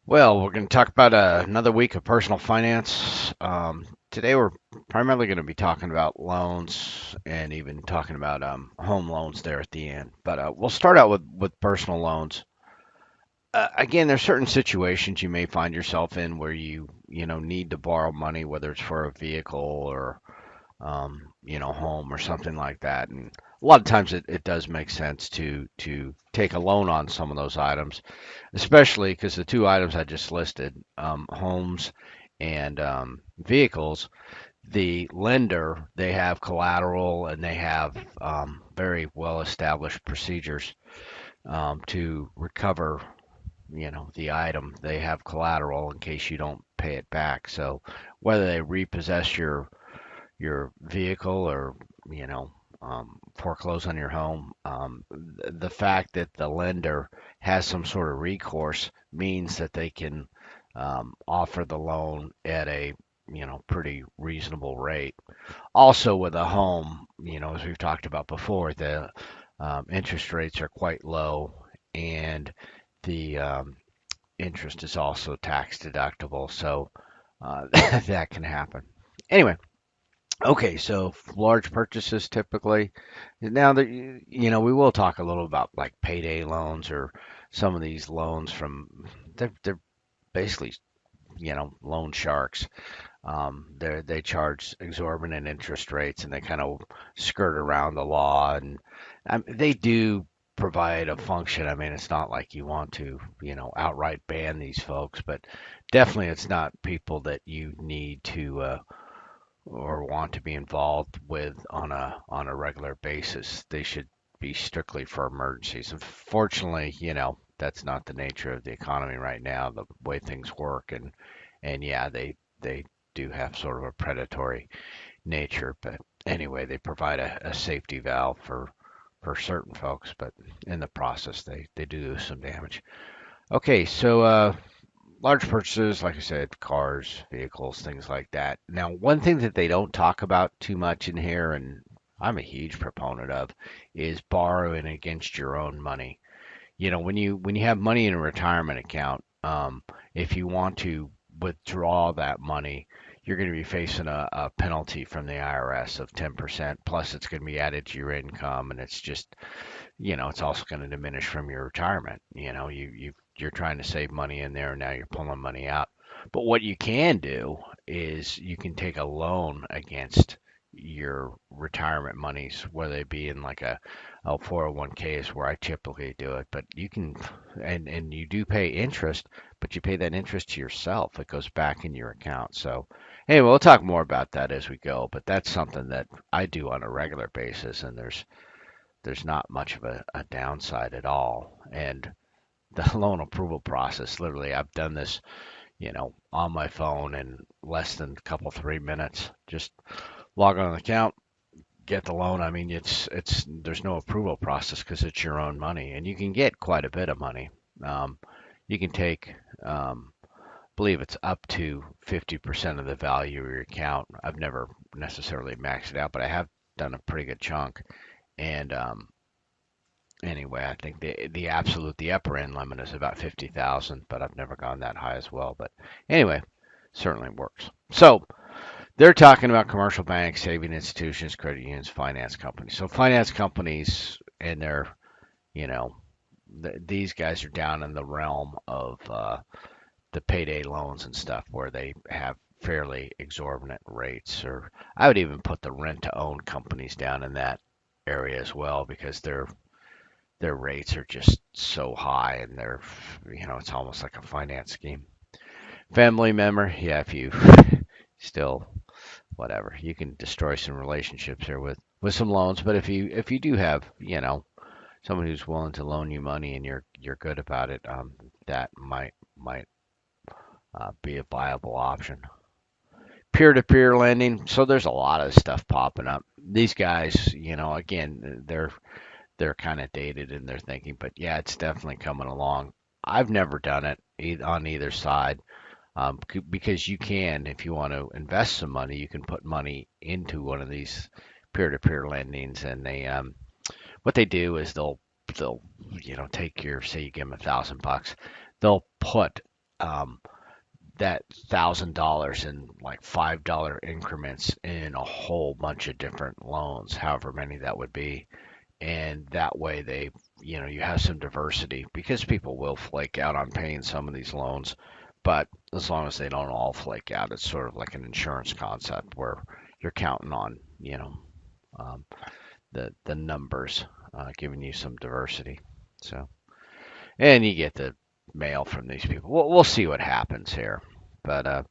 Well, we're going to talk about another week of personal finance. Today, we're primarily going to be talking about loans and even talking about home loans there at the end. But we'll start out with personal loans. Again, there's certain situations you may find yourself in where you need to borrow money, whether it's for a vehicle or home or something like that. And a lot of times it does make sense to take a loan on some of those items, especially because the two items I just listed, homes and vehicles, the lender, they have collateral and they have very well established procedures to recover, the item. They have collateral in case you don't pay it back. So whether they repossess your vehicle or foreclose on your home, the fact that the lender has some sort of recourse means that they can offer the loan at a pretty reasonable rate. Also, with a home, as we've talked about before, the interest rates are quite low, and the interest is also tax deductible, so that can happen. Anyway, okay, so large purchases typically. Now that we will talk a little about like payday loans or some of these loans from they're basically loan sharks. They charge exorbitant interest rates and they kind of skirt around the law, and they do provide a function. I mean, it's not like you want to outright ban these folks, but definitely it's not people that you need to or want to be involved with on a regular basis. They should be strictly for emergencies. Unfortunately, that's not the nature of the economy right now, the way things work, and yeah, they do have sort of a predatory nature, but anyway, they provide a safety valve for certain folks, but in the process, they do some damage. Okay, so large purchases, like I said, cars, vehicles, things like that. Now, one thing that they don't talk about too much in here, and I'm a huge proponent of, is borrowing against your own money. When you have money in a retirement account, if you want to withdraw that money, you're going to be facing a penalty from the IRS of 10%. Plus, it's going to be added to your income, and it's just it's also going to diminish from your retirement. You're trying to save money in there, and now you're pulling money out. But what you can do is you can take a loan against your retirement monies, whether they be in like a 401k is where I typically do it. But you can, and you do pay interest, but you pay that interest to yourself. It goes back in your account. So anyway, we'll talk more about that as we go. But that's something that I do on a regular basis, and there's not much of a downside at all. And the loan approval process, literally, I've done this, on my phone in less than a couple, 3 minutes. Just log on an account, get the loan. I mean, there's no approval process because it's your own money, and you can get quite a bit of money. Um, you can take, believe it's up to 50% of the value of your account. I've never necessarily maxed it out, but I have done a pretty good chunk. And anyway, I think the upper end limit is about 50,000, but I've never gone that high as well. But anyway, certainly works. So they're talking about commercial banks, saving institutions, credit unions, finance companies. So finance companies and their, you know, these guys are down in the realm of the payday loans and stuff where they have fairly exorbitant rates. Or I would even put the rent to own companies down in that area as well because their rates are just so high and it's almost like a finance scheme. Family member, yeah, if you still whatever, you can destroy some relationships here with some loans, but if you do have, someone who's willing to loan you money and you're good about it, that might be a viable option. Peer-to-peer lending, so there's a lot of stuff popping up. These guys, again, they're kind of dated in their thinking, but yeah, it's definitely coming along. I've never done it on either side because you can, if you want to invest some money, you can put money into one of these peer-to-peer lendings, and what they do is they'll take say you give them $1,000, they'll put um, that $1,000 in like $5 increments in a whole bunch of different loans, however many that would be. And that way you have some diversity because people will flake out on paying some of these loans, but as long as they don't all flake out, it's sort of like an insurance concept where you're counting on, um, the numbers giving you some diversity. So, and you get the mail from these people. We'll see what happens here, but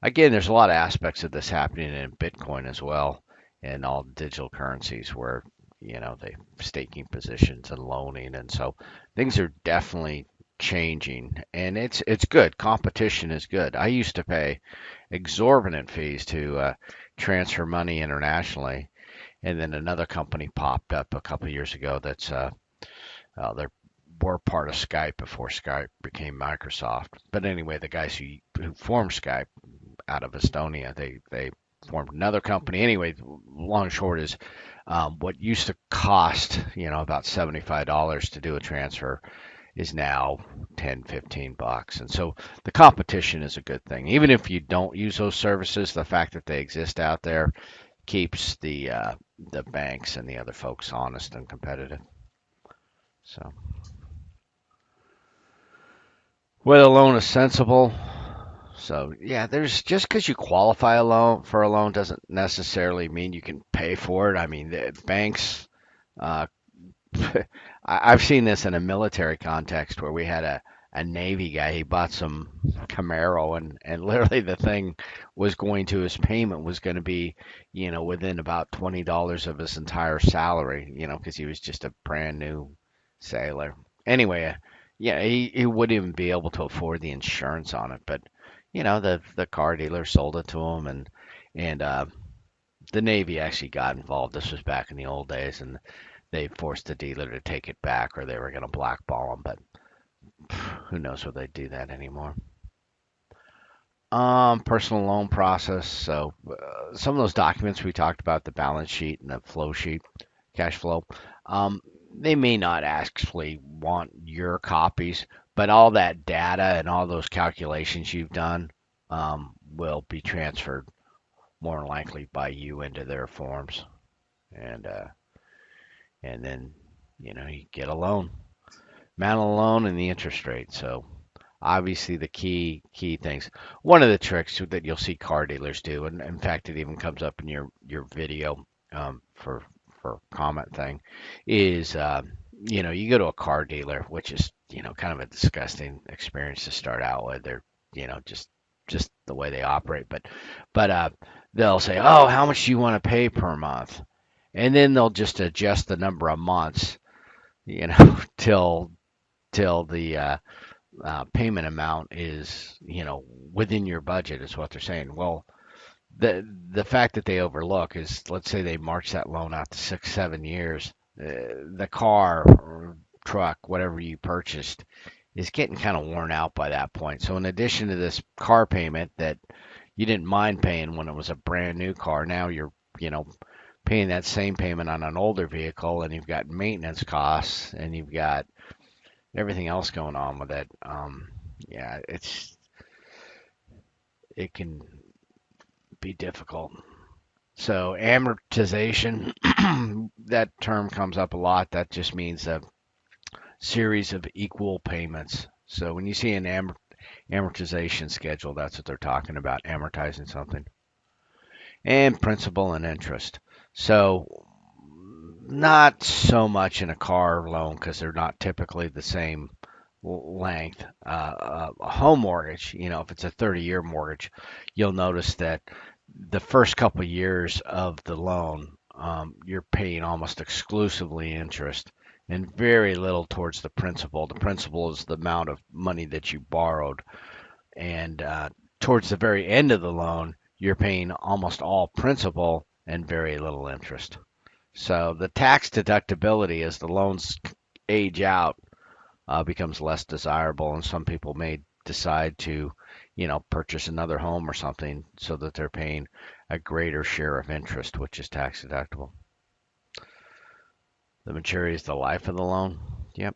again, there's a lot of aspects of this happening in Bitcoin as well, and all digital currencies where they staking positions and loaning, and so things are definitely changing, and it's good. Competition is good. I used to pay exorbitant fees to transfer money internationally, and then another company popped up a couple of years ago that's they were part of Skype before Skype became Microsoft. But anyway, the guys who formed Skype out of Estonia. They formed another company. Anyway, long and short is what used to cost about $75 to do a transfer is now 10, $15. And so the competition is a good thing. Even if you don't use those services, the fact that they exist out there keeps the banks and the other folks honest and competitive. So whether a loan is sensible. So yeah, there's just because you qualify a loan for a loan doesn't necessarily mean you can pay for it. I mean, the banks. Uh, I've seen this in a military context where we had a Navy guy. He bought some Camaro, and literally the thing was going to his payment was going to be within about $20 of his entire salary. Because he was just a brand new sailor. Anyway, yeah, he wouldn't even be able to afford the insurance on it, but the car dealer sold it to him, and the Navy actually got involved. This was back in the old days, and they forced the dealer to take it back, or they were going to blackball him. But who knows whether they do that anymore? Personal loan process. So some of those documents we talked about, the balance sheet and the flow sheet, cash flow. Um, they may not actually want your copies, but all that data and all those calculations you've done will be transferred more than likely by you into their forms, and then you get a loan, amount of the loan, and the interest rate. So obviously the key things. One of the tricks that you'll see car dealers do, and in fact it even comes up in your video for comment thing, is you go to a car dealer, which is kind of a disgusting experience to start out with. They're just the way they operate, but they'll say, oh, how much do you want to pay per month? And then they'll just adjust the number of months, till the payment amount is within your budget is what they're saying. Well, the fact that they overlook is, let's say they march that loan out to 6 7 years, the car or truck, whatever you purchased, is getting kind of worn out by that point. So in addition to this car payment that you didn't mind paying when it was a brand new car, now you're paying that same payment on an older vehicle, and you've got maintenance costs, and you've got everything else going on with it. Yeah, it can be difficult. So amortization, that term comes up a lot. That just means a series of equal payments. So when you see an amortization schedule, that's what they're talking about, amortizing something. And principal and interest. So not so much in a car loan because they're not typically the same length. A home mortgage, if it's a 30-year mortgage, you'll notice that the first couple of years of the loan, you're paying almost exclusively interest and very little towards the principal. The principal is the amount of money that you borrowed, and towards the very end of the loan, you're paying almost all principal and very little interest. So the tax deductibility as the loans age out becomes less desirable, and some people may decide to, purchase another home or something so that they're paying a greater share of interest, which is tax deductible. The maturity is the life of the loan. Yep.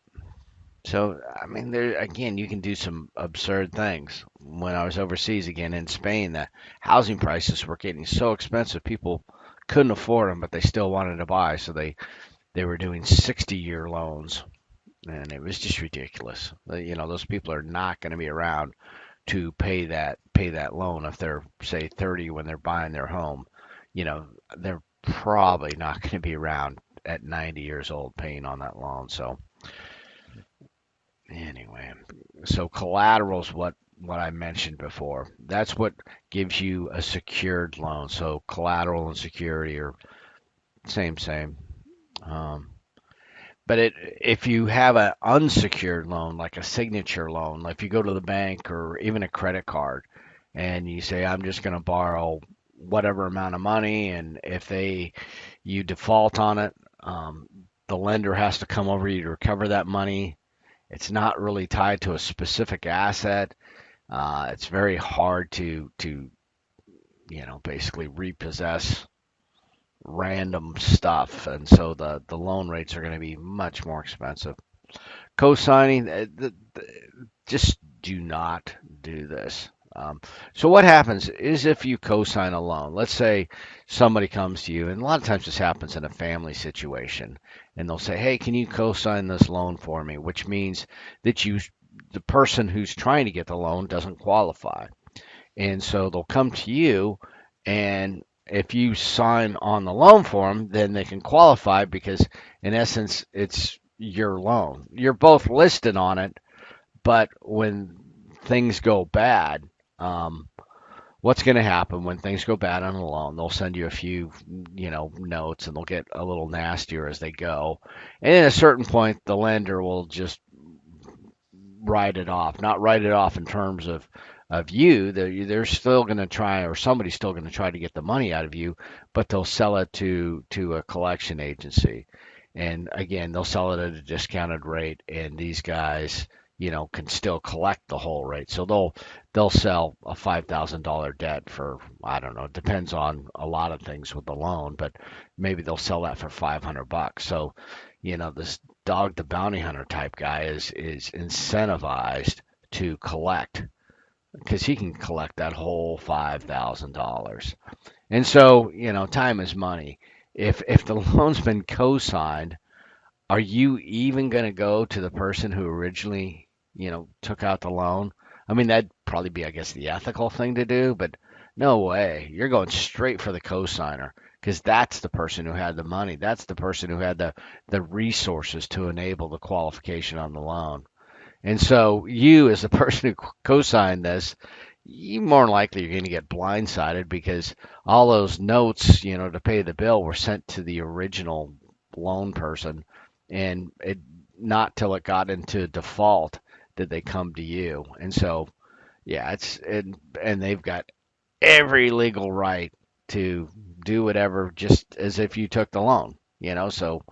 So, I mean, there again, you can do some absurd things. When I was overseas again in Spain, the housing prices were getting so expensive, people couldn't afford them, but they still wanted to buy, so they were doing 60-year loans, and it was just ridiculous. You know, those people are not going to be around to pay that loan if they're say 30 when they're buying their home. You know, they're probably not going to be around at 90 years old paying on that loan. So anyway, so collateral is what I mentioned before. That's what gives you a secured loan. So collateral and security are same. Um, but if you have an unsecured loan, like a signature loan, like if you go to the bank or even a credit card, and you say, I'm just going to borrow whatever amount of money, and if you default on it, the lender has to come over you to recover that money. It's not really tied to a specific asset. It's very hard to basically repossess random stuff, and so the loan rates are going to be much more expensive. Co-signing, just do not do this. So what happens is if you co-sign a loan, let's say somebody comes to you, and a lot of times this happens in a family situation, and they'll say, "Hey, can you co-sign this loan for me?" Which means that the person who's trying to get the loan doesn't qualify. And so they'll come to you, and if you sign on the loan form, then they can qualify because, in essence, it's your loan. You're both listed on it, but when things go bad, um, what's going to happen when things go bad on a loan? They'll send you a few, notes, and they'll get a little nastier as they go. And at a certain point, the lender will just write it off. Not write it off in terms of you. They're still going to try, or somebody's still going to try to get the money out of you, but they'll sell it to a collection agency. And again, they'll sell it at a discounted rate, and these guys, can still collect the whole rate. So they'll sell a $5,000 debt for, I don't know, it depends on a lot of things with the loan, but maybe they'll sell that for $500. So, this dog the bounty hunter type guy is incentivized to collect because he can collect that whole $5,000. And so, time is money. If the loan's been co-signed, are you even going to go to the person who originally, took out the loan? I mean, that'd probably be, I guess, the ethical thing to do, but no way. You're going straight for the co-signer because that's the person who had the money. That's the person who had the resources to enable the qualification on the loan. And so you, as the person who co-signed this, you more than likely you're going to get blindsided because all those notes, to pay the bill were sent to the original loan person, and it not till it got into default did they come to you. And so, yeah, and they've got every legal right to do whatever, just as if you took the loan. So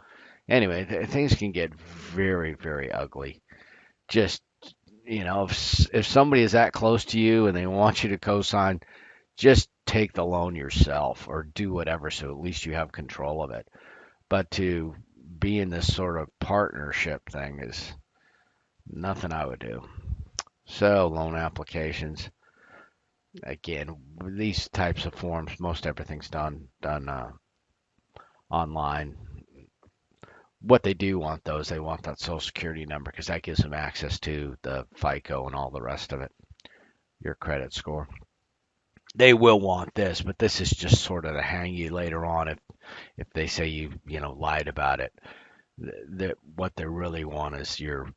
anyway, things can get very, very ugly. Just if somebody is that close to you and they want you to co-sign, just take the loan yourself or do whatever so at least you have control of it. But to be in this sort of partnership thing is nothing I would do. So loan applications, again, these types of forms, most everything's done online. What they do want though is they want that social security number because that gives them access to the FICO and all the rest of it, your credit score. They will want this, but this is just sort of to hang you later on if they say you lied about it. What they really want is your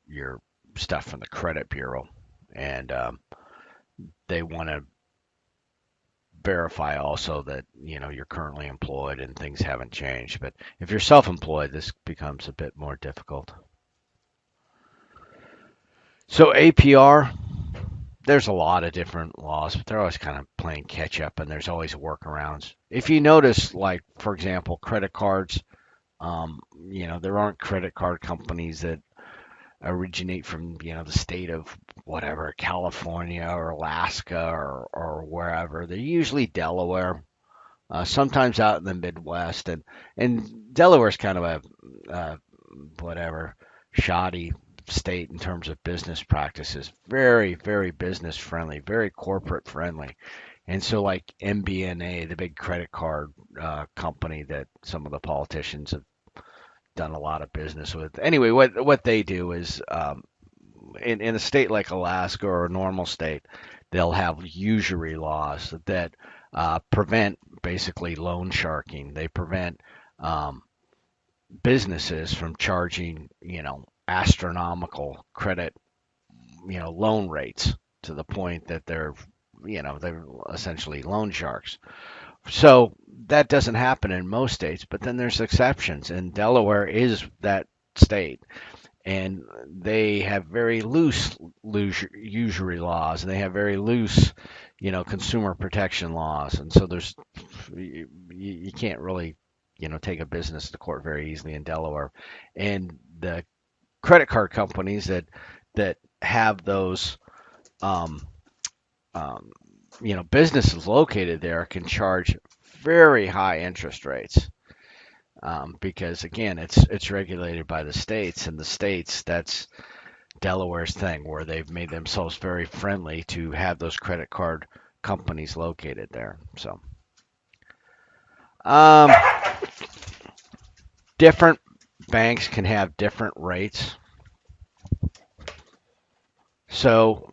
stuff from the credit bureau, and they want to verify also that you're currently employed and things haven't changed. But if you're self-employed, this becomes a bit more difficult. So APR, there's a lot of different laws, but they're always kind of playing catch up, and there's always workarounds. If you notice, like for example, credit cards, there aren't credit card companies that originate from the state of whatever California or Alaska or wherever. They're usually Delaware, sometimes out in the Midwest, and Delaware's kind of a whatever shoddy state in terms of business practices. Very, very business friendly, very corporate friendly. And so, like MBNA, the big credit card company that some of the politicians have done a lot of business with. Anyway, what they do is in a state like Alaska or a normal state, they'll have usury laws that prevent basically loan sharking. They prevent um, businesses from charging, astronomical credit, loan rates to the point that they're essentially loan sharks. So that doesn't happen in most states, but then there's exceptions, and Delaware is that state. And they have very loose usury laws, and they have very loose, consumer protection laws. And so you can't really, take a business to court very easily in Delaware. And the credit card companies that have those, um, um, businesses located there can charge very high interest rates. Because again, it's regulated by the states, and the states, that's Delaware's thing, where they've made themselves very friendly to have those credit card companies located there. So, um, different banks can have different rates. So,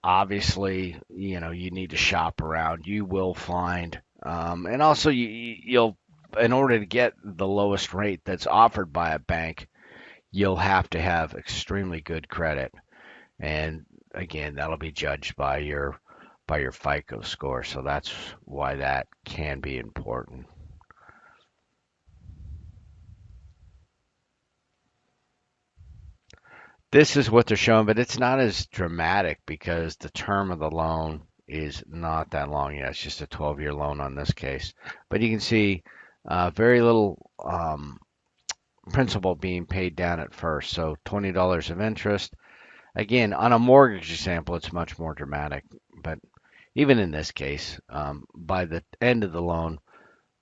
obviously, you need to shop around. You will find, and also you'll, in order to get the lowest rate that's offered by a bank, you'll have to have extremely good credit. And again, that'll be judged by your FICO score. So that's why that can be important. This is what they're showing, but it's not as dramatic because the term of the loan is not that long yet. It's just a 12-year loan on this case. But you can see very little principal being paid down at first. So $20 of interest. Again, on a mortgage example, it's much more dramatic. But even in this case, by the end of the loan,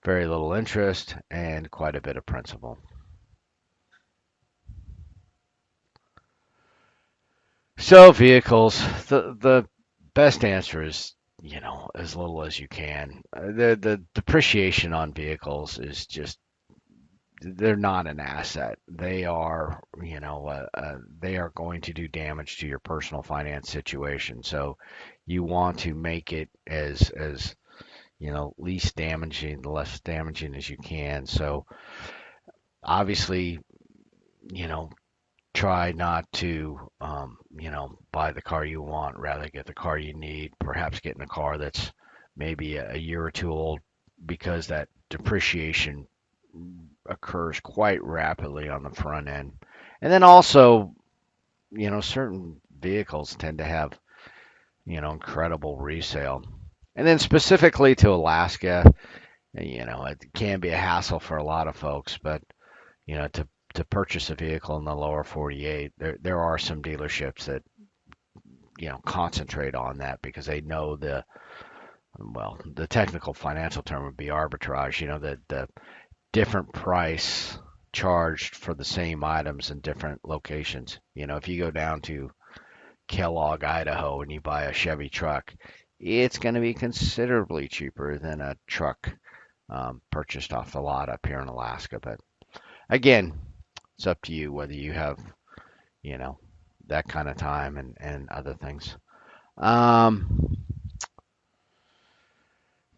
very little interest and quite a bit of principal. So vehicles, the best answer is, as little as you can. The depreciation on vehicles is just, they're not an asset. They are going to do damage to your personal finance situation. So you want to make it as least damaging, the less damaging as you can. So obviously, you know, try not to, buy the car you want, rather get the car you need, perhaps getting a car that's maybe a year or two old, because that depreciation occurs quite rapidly on the front end. And then also, certain vehicles tend to have, incredible resale. And then specifically to Alaska, it can be a hassle for a lot of folks, but to purchase a vehicle in the lower 48, there are some dealerships that concentrate on that because they know the technical financial term would be arbitrage. The different price charged for the same items in different locations. If you go down to Kellogg, Idaho, and you buy a Chevy truck, it's going to be considerably cheaper than a truck purchased off the lot up here in Alaska. But again, it's up to you whether you have, you know, that kind of time and other things. Um,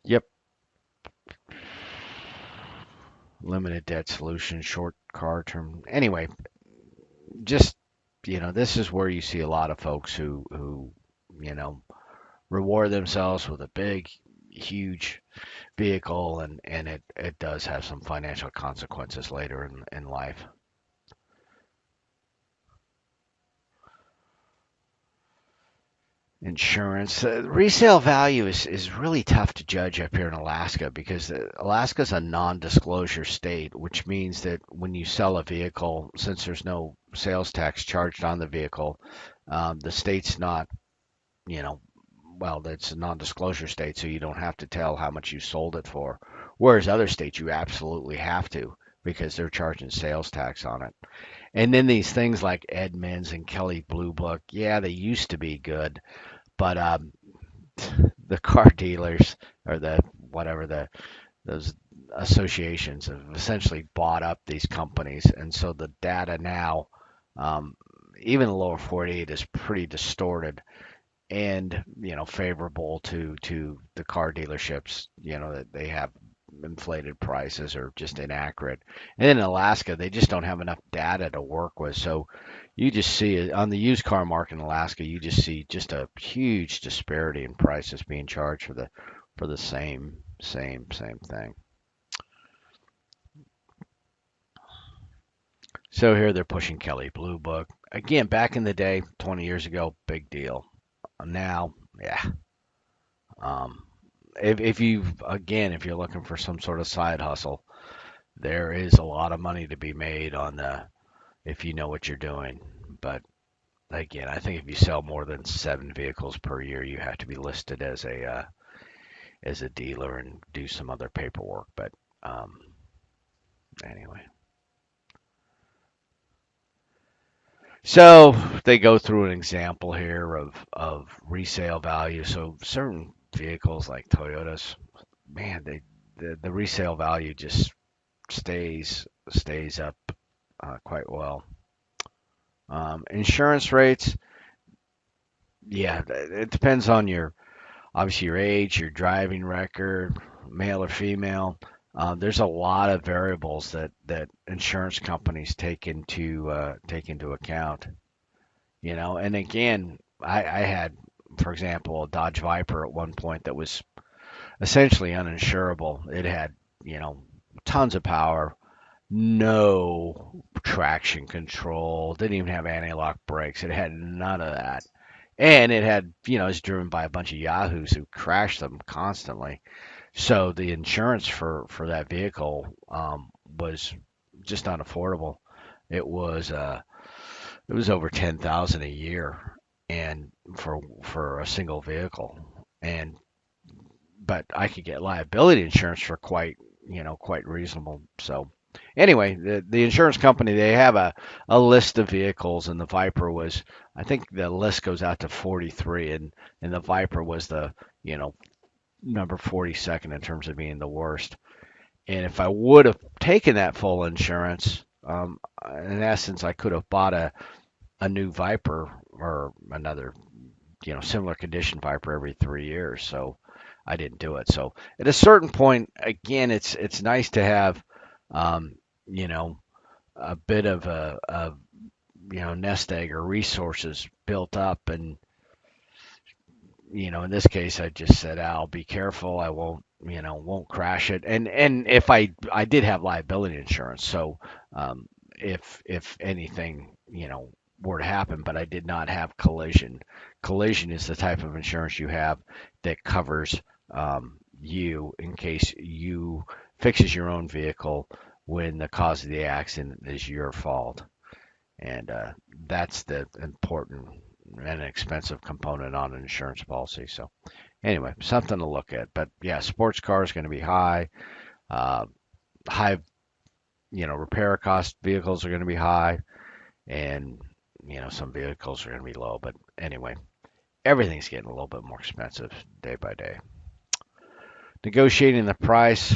yep, limited debt solution, short car term. Anyway, just this is where you see a lot of folks who you know reward themselves with a big, huge vehicle, and it does have some financial consequences later in life. Insurance. Resale value is really tough to judge up here in Alaska because Alaska's a non-disclosure state, which means that when you sell a vehicle, since there's no sales tax charged on the vehicle, the state's not, you know, well, it's a non-disclosure state, so you don't have to tell how much you sold it for. Whereas other states, you absolutely have to. because they're charging sales tax on it. And then these things like Edmunds and Kelly Blue Book, yeah, they used to be good, but the car dealers or the whatever those associations have essentially bought up these companies, and so the data now, um, even the lower 48, is pretty distorted and favorable to the car dealerships. That they have inflated prices or just inaccurate. And then in Alaska, they just don't have enough data to work with. So you just see it on the used car market in Alaska. You just see just a huge disparity in prices being charged for the same thing. So here they're pushing Kelly Blue Book again. Back in the day, 20 years ago, big deal. Now, yeah. Um, if you again, if you're looking for some sort of side hustle, there is a lot of money to be made on the if you know what you're doing. But again, I think if you sell more than 7 vehicles per year, you have to be listed as a dealer and do some other paperwork. But um, anyway, so they go through an example here of resale value. So certain vehicles like Toyotas, man, the resale value just stays up quite well. Insurance rates, yeah, it depends on your obviously your age, your driving record, male or female. There's a lot of variables that insurance companies take into account. And again, I had, for example, a Dodge Viper at one point that was essentially uninsurable. It had, tons of power, no traction control, didn't even have anti-lock brakes. It had none of that. And it had, it's driven by a bunch of yahoos who crash them constantly. So the insurance for that vehicle was just unaffordable. It was uh, it was over 10,000 a year, and for a single vehicle. And but I could get liability insurance for quite reasonable. So anyway, the insurance company, they have a list of vehicles, and the Viper was, I think the list goes out to 43, and the Viper was the you know number 42nd in terms of being the worst. And if I would have taken that full insurance, in essence, I could have bought a new Viper or another similar condition Viper every 3 years. So I didn't do it. So at a certain point, again, it's nice to have, um, you know, a bit of a nest egg or resources built up. And in this case, I just said, I'll be careful. I won't crash it. And if I did have liability insurance, so if anything, were to happen, but I did not have collision. Collision is the type of insurance you have that covers you in case you fixes your own vehicle when the cause of the accident is your fault. And that's the important and expensive component on an insurance policy. So anyway, something to look at. But yeah, sports car is going to be high. Uh, high, repair cost vehicles are going to be high, and some vehicles are going to be low. But anyway, everything's getting a little bit more expensive day by day. Negotiating the price,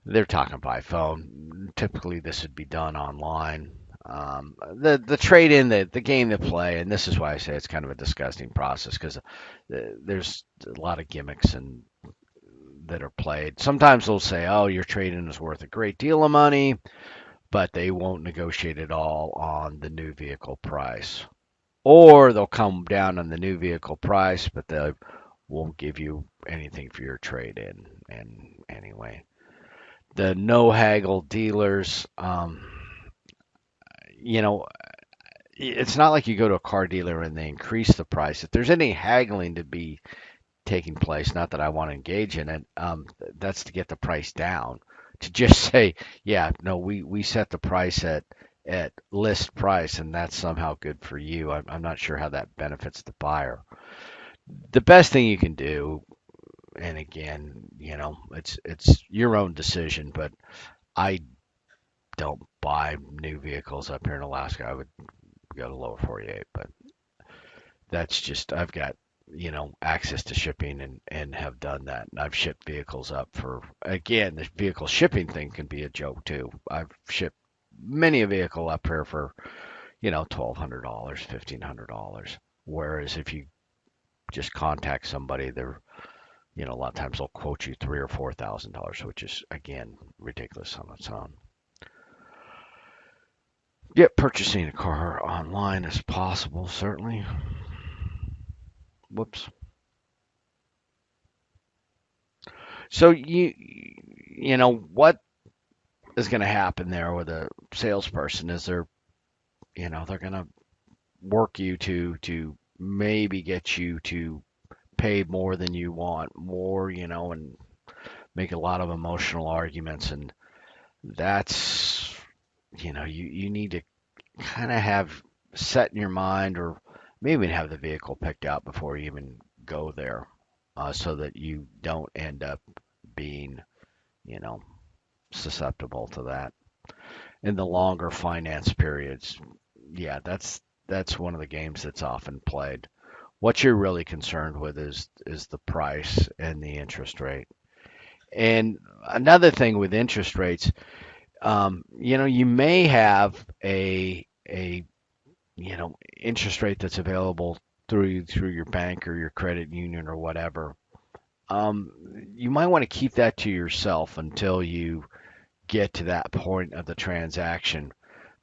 they're talking by phone. Typically, this would be done online. The trade in the game they play, and this is why I say it's kind of a disgusting process because there's a lot of gimmicks and that are played. Sometimes they'll say, "Oh, your trade-in is worth a great deal of money," but they won't negotiate at all on the new vehicle price. Or they'll come down on the new vehicle price, but they won't give you anything for your trade-in. And anyway, the no haggle dealers, you know, it's not like you go to a car dealer and they increase the price. If there's any haggling to be taking place, not that I want to engage in it, that's to get the price down. To just say, yeah, no, we set the price at list price, and that's somehow good for you. I'm not sure how that benefits the buyer. The best thing you can do, and again, it's your own decision, but I don't buy new vehicles up here in Alaska. I would go to lower 48, but that's just I've got access to shipping and have done that. And I've shipped vehicles up for again the vehicle shipping thing can be a joke too. I've shipped many a vehicle up here for $1,200, $1,500. Whereas if you just contact somebody, they're a lot of times they'll quote you three or $4,000, which is again ridiculous on its own. Yet purchasing a car online is possible, certainly. Whoops. So what is going to happen there with a salesperson is they're going to work you to maybe get you to pay more than you want, more, and make a lot of emotional arguments, and that's you need to kind of have set in your mind, or maybe have the vehicle picked out before you even go there, so that you don't end up being, you know, susceptible to that. In the longer finance periods, yeah, that's one of the games that's often played. What you're really concerned with is the price and the interest rate. And another thing with interest rates, you may have a interest rate that's available through your bank or your credit union or whatever. Um, you might want to keep that to yourself until you get to that point of the transaction,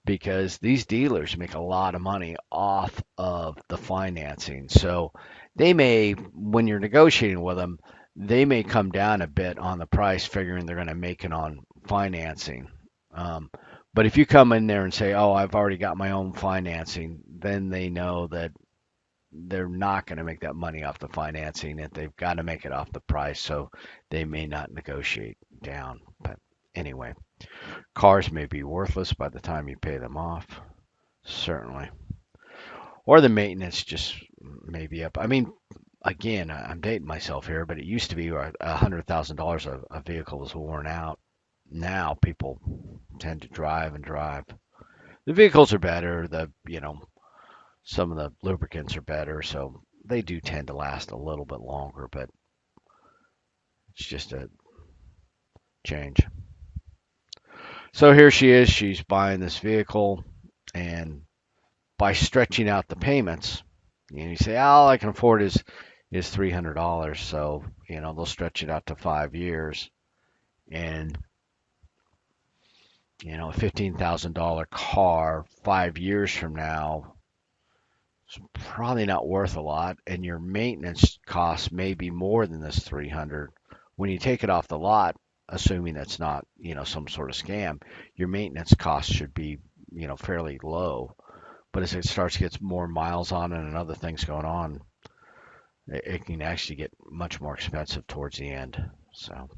because these dealers make a lot of money off of the financing. So they may, when you're negotiating with them, they may come down a bit on the price, figuring they're going to make it on financing. Um, but if you come in there and say, "Oh, I've already got my own financing," then they know that they're not going to make that money off the financing, and they've got to make it off the price. So they may not negotiate down. But anyway, cars may be worthless by the time you pay them off. Certainly. Or the maintenance just may be up. I mean, again, I'm dating myself here, but it used to be $100,000 a vehicle was worn out. Now people tend to drive and drive. The vehicles are better. Some of the lubricants are better, so they do tend to last a little bit longer, but it's just a change. So here she is. She's buying this vehicle, and by stretching out the payments, you say, all I can afford is $300. So, they'll stretch it out to 5 years. And, a $15,000 car 5 years from now is probably not worth a lot. And your maintenance costs may be more than this 300. When you take it off the lot, assuming it's not, some sort of scam, your maintenance costs should be, fairly low. But as it starts to get more miles on it and other things going on, it can actually get much more expensive towards the end. So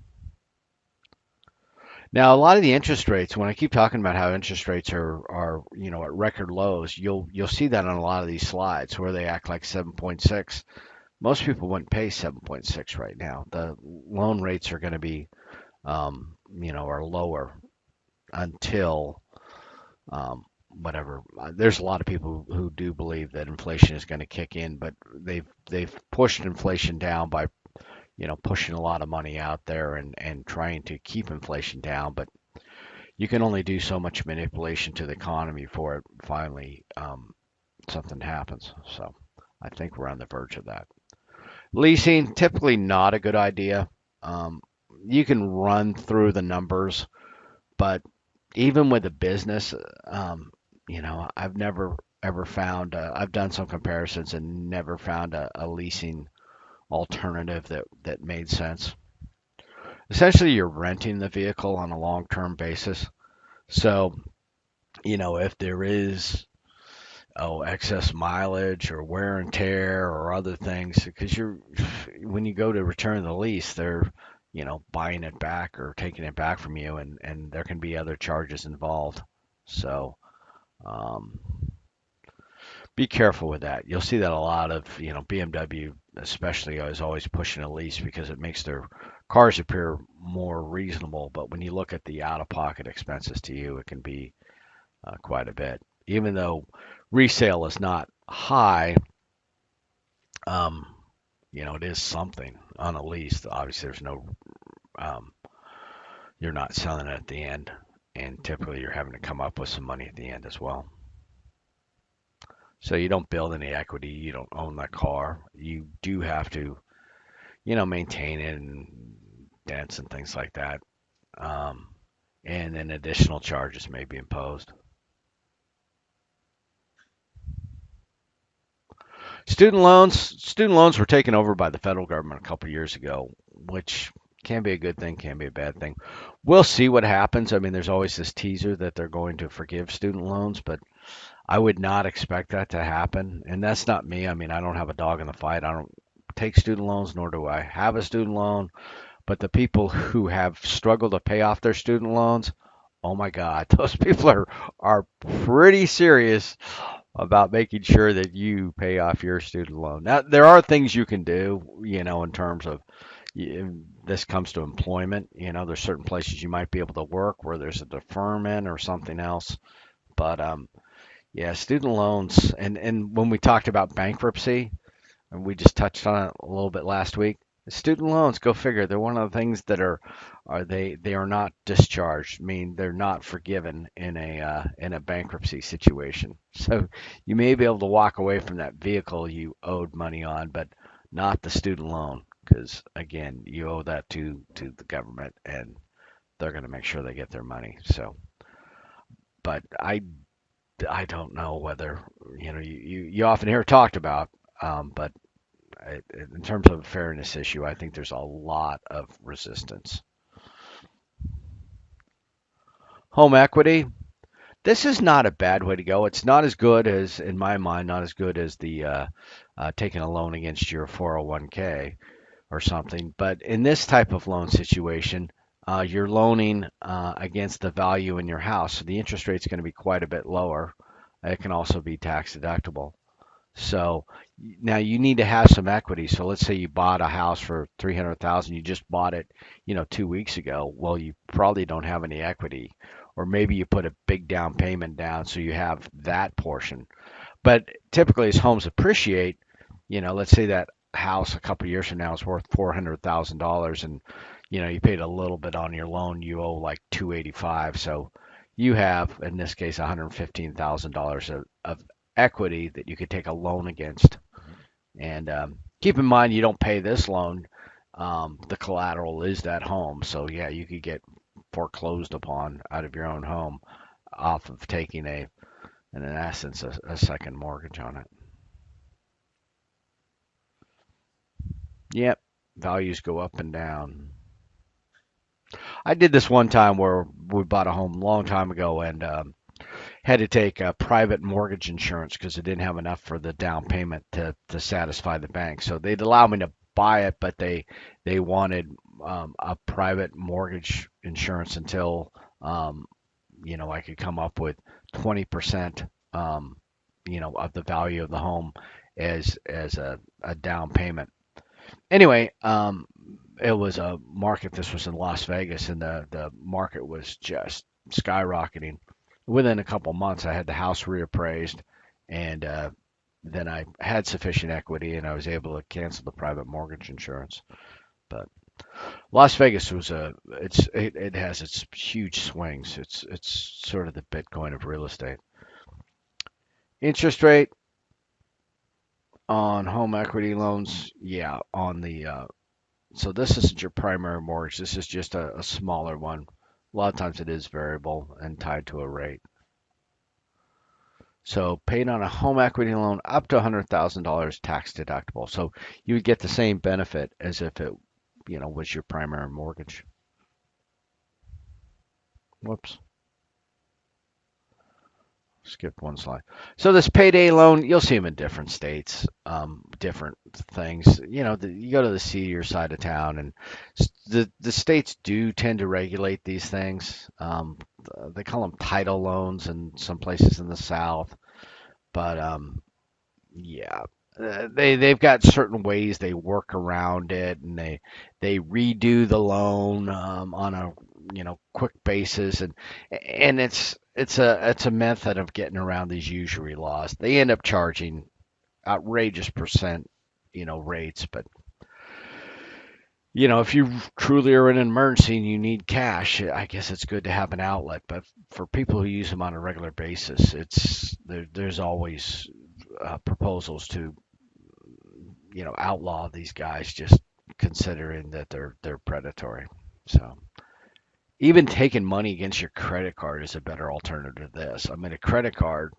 now a lot of the interest rates, when I keep talking about how interest rates are at record lows, you'll see that on a lot of these slides where they act like 7.6. Most people wouldn't pay 7.6 right now. The loan rates are going to be are lower until whatever. There's a lot of people who do believe that inflation is going to kick in, but they've pushed inflation down by pushing a lot of money out there and trying to keep inflation down. But you can only do so much manipulation to the economy before it finally something happens. So I think we're on the verge of that. Leasing, typically not a good idea. Um, you can run through the numbers, but even with a business, I've never ever found, I've done some comparisons and never found a leasing alternative that made sense. Essentially, you're renting the vehicle on a long-term basis. So, if there is excess mileage or wear and tear or other things, because when you go to return the lease, they're buying it back or taking it back from you, and there can be other charges involved. So um, be careful with that. You'll see that a lot of BMW, especially, is always pushing a lease because it makes their Cars appear more reasonable, but when you look at the out-of-pocket expenses to you, it can be quite a bit. Even though resale is not high, um, it is something on a lease. Obviously, there's no, um, you're not selling it at the end, and typically you're having to come up with some money at the end as well. So you don't build any equity. You don't own that car. You do have to, maintain it and dents and things like that. Um, and then additional charges may be imposed. Student loans were taken over by the federal government a couple of years ago, which can be a good thing, can be a bad thing. We'll see what happens. I mean, there's always this teaser that they're going to forgive student loans, but I would not expect that to happen. And that's not me. I mean, I don't have a dog in the fight. I don't take student loans, nor do I have a student loan. But the people who have struggled to pay off their student loans, oh my God, those people are pretty serious about making sure that you pay off your student loan. Now, there are things you can do, in terms of this comes to employment. There's certain places you might be able to work where there's a deferment or something else. But yeah, student loans, and when we talked about bankruptcy, and we just touched on it a little bit last week. Student loans, go figure. They're one of the things that they are not discharged. I mean, they're not forgiven in a bankruptcy situation. So you may be able to walk away from that vehicle you owed money on, but not the student loan, because again, you owe that to the government, and they're going to make sure they get their money. So, but I don't know whether you often hear it talked about, but in terms of a fairness issue, I think there's a lot of resistance. Home equity. This is not a bad way to go. It's not as good as, in my mind, not as good as the taking a loan against your 401k or something. But in this type of loan situation, you're loaning against the value in your house. So the interest rate's going to be quite a bit lower. It can also be tax deductible. So now you need to have some equity. So let's say you bought a house for 300,000, you just bought it, 2 weeks ago. Well, you probably don't have any equity, or maybe you put a big down payment down, so you have that portion. But typically, as homes appreciate, let's say that house a couple of years from now is worth $400,000, and you paid a little bit on your loan, you owe like 285. So you have, in this case, $115,000 of equity that you could take a loan against. And keep in mind, you don't pay this loan. The collateral is that home. So yeah, you could get foreclosed upon out of your own home off of taking in essence, a second mortgage on it. Yep, values go up and down. I did this one time where we bought a home a long time ago, and had to take private mortgage insurance because I didn't have enough for the down payment to satisfy the bank. So they'd allow me to buy it, but they wanted a private mortgage insurance until I could come up with 20% of the value of the home as a down payment. Anyway, it was a market. This was in Las Vegas, and the market was just skyrocketing. Within a couple months, I had the house reappraised, and then I had sufficient equity, and I was able to cancel the private mortgage insurance. But Las Vegas it has its huge swings. It's sort of the Bitcoin of real estate. Interest rate on home equity loans, yeah, on the so this isn't your primary mortgage. This is just a smaller one. A lot of times it is variable and tied to a rate. So paid on a home equity loan up to $100,000 tax deductible. So you would get the same benefit as if it, was your primary mortgage. Whoops, skipped one slide. So this payday loan, you'll see them in different states, different things. You go to the seedier side of town, and the states do tend to regulate these things. They call them title loans in some places in the South. But yeah, they've got certain ways they work around it, and they redo the loan on a quick basis, and it's a method of getting around these usury laws. They end up charging outrageous percent rates, but if you truly are in an emergency and you need cash, I guess it's good to have an outlet. But for people who use them on a regular basis, there's always proposals to outlaw these guys, just considering that they're predatory. So even taking money against your credit card is a better alternative to this. I mean, a credit card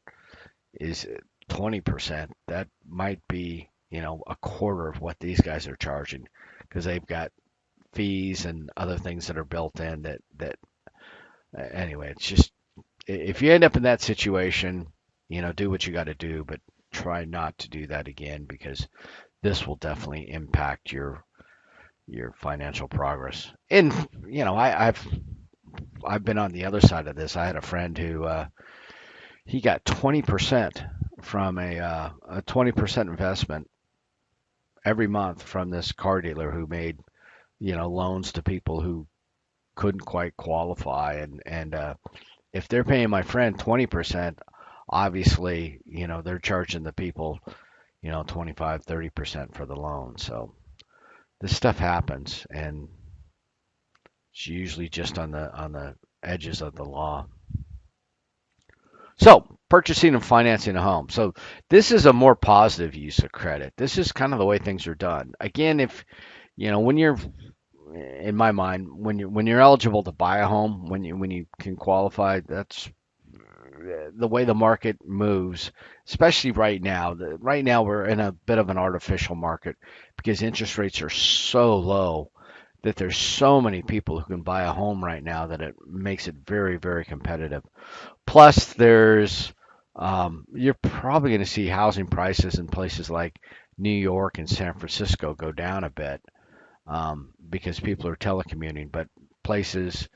is 20%. That might be a quarter of what these guys are charging because they've got fees and other things that are built in that anyway, it's just if you end up in that situation, do what you got to do, but try not to do that again because this will definitely impact your financial progress. And I've been on the other side of this. I had a friend who he got 20% from a 20% investment every month from this car dealer who made loans to people who couldn't quite qualify, and if they're paying my friend 20%, obviously they're charging the people 25, 30% for the loan. So this stuff happens, and it's usually just on the edges of the law. So purchasing and financing a home. So this is a more positive use of credit. This is kind of the way things are done. Again, if when you're in my mind, when you're eligible to buy a home, when you can qualify, that's the way the market moves, especially right now. Right now we're in a bit of an artificial market because interest rates are so low that there's so many people who can buy a home right now that it makes it very, very competitive. Plus, you're probably going to see housing prices in places like New York and San Francisco go down a bit because people are telecommuting. But places,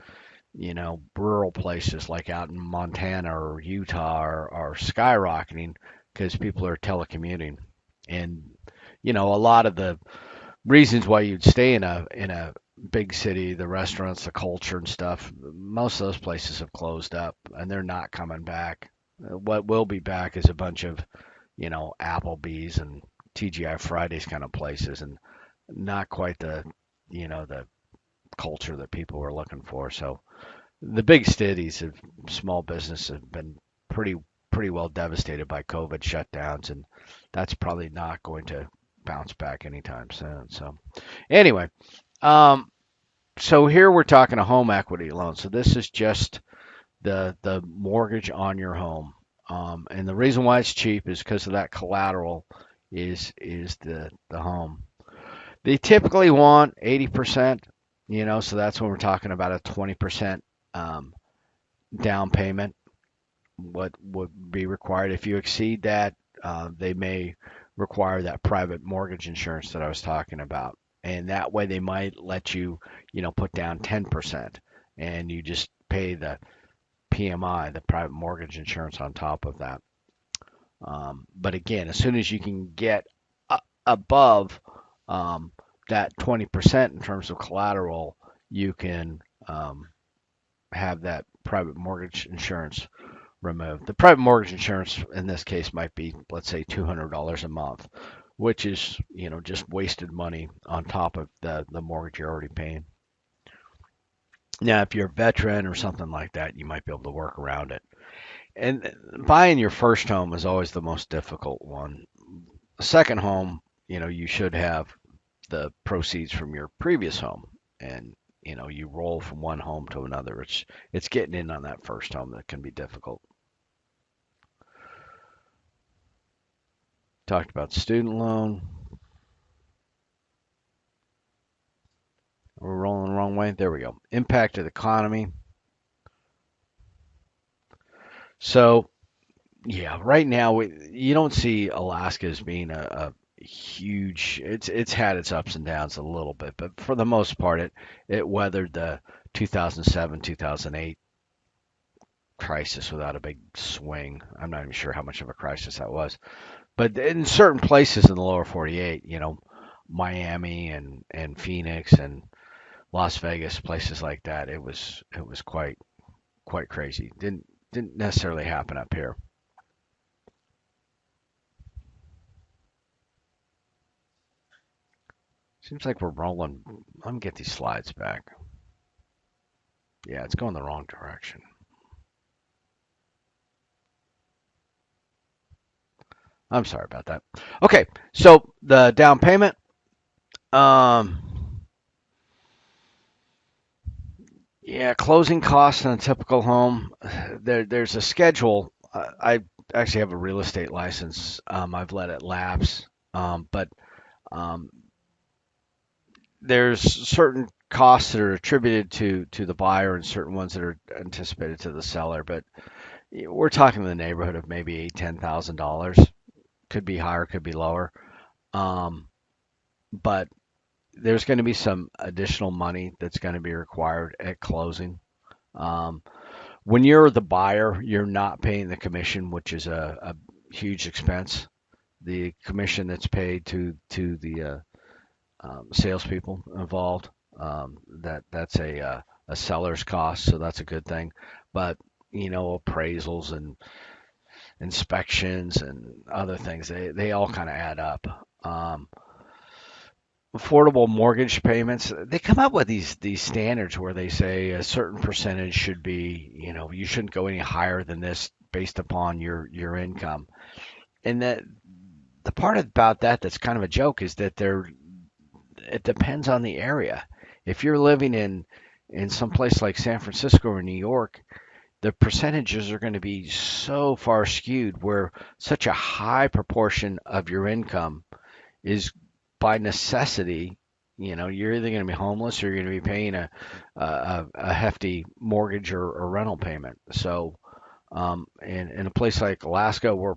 rural places like out in Montana or Utah are skyrocketing because people are telecommuting. And, a lot of the reasons why you'd stay in a big city, the restaurants, the culture and stuff, most of those places have closed up and they're not coming back. What will be back is a bunch of, Applebee's and TGI Fridays kind of places, and not quite the culture that people were looking for. So the big cities of small business have been pretty well devastated by COVID shutdowns, and that's probably not going to bounce back anytime soon. So anyway, um, so here we're talking a home equity loan. So this is just the mortgage on your home, and the reason why it's cheap is because of that collateral is the home. They typically want 80%, so that's when we're talking about a 20% um, down payment. What would be required if you exceed that, they may require that private mortgage insurance that I was talking about, and that way they might let you, put down 10%, and you just pay the PMI, the private mortgage insurance, on top of that. But again, as soon as you can get above um, that 20% in terms of collateral, you can have that private mortgage insurance removed. The private mortgage insurance in this case might be, let's say, $200 a month, which is, just wasted money on top of the mortgage you're already paying. Now, if you're a veteran or something like that, you might be able to work around it. And buying your first home is always the most difficult one. A second home, you should have the proceeds from your previous home, and you roll from one home to another. It's getting in on that first home that can be difficult. Talked about student loan. We're rolling the wrong way. There we go. Impact of the economy. So yeah, right now you don't see Alaska as being a huge. It's had its ups and downs a little bit, but for the most part, it weathered the 2007 2008 crisis without a big swing. I'm not even sure how much of a crisis that was, But in certain places in the lower 48, Miami and Phoenix and Las Vegas, places like that, it was quite crazy. Didn't necessarily happen up here. Seems like we're rolling. Let me get these slides back. Yeah, it's going the wrong direction. I'm sorry about that. Okay, so the down payment. Um, yeah, closing costs on a typical home. There's a schedule. I actually have a real estate license. I've let it lapse, but um, there's certain costs that are attributed to the buyer and certain ones that are anticipated to the seller. But we're talking in the neighborhood of maybe $10,000. Could be higher, could be lower. Um, but there's going to be some additional money that's going to be required at closing. Um, when you're the buyer, you're not paying the commission, which is a huge expense. The commission that's paid to the salespeople involved, that's a seller's cost, so that's a good thing. But appraisals and inspections and other things, they all kind of add up. Affordable mortgage payments, they come up with these standards where they say a certain percentage should be, you shouldn't go any higher than this based upon your income. And that the part about that that's kind of a joke is that it depends on the area. If you're living in some place like San Francisco or New York, the percentages are going to be so far skewed where such a high proportion of your income is by necessity, you're either going to be homeless or you're going to be paying a hefty mortgage or rental payment. So, in a place like Alaska, we're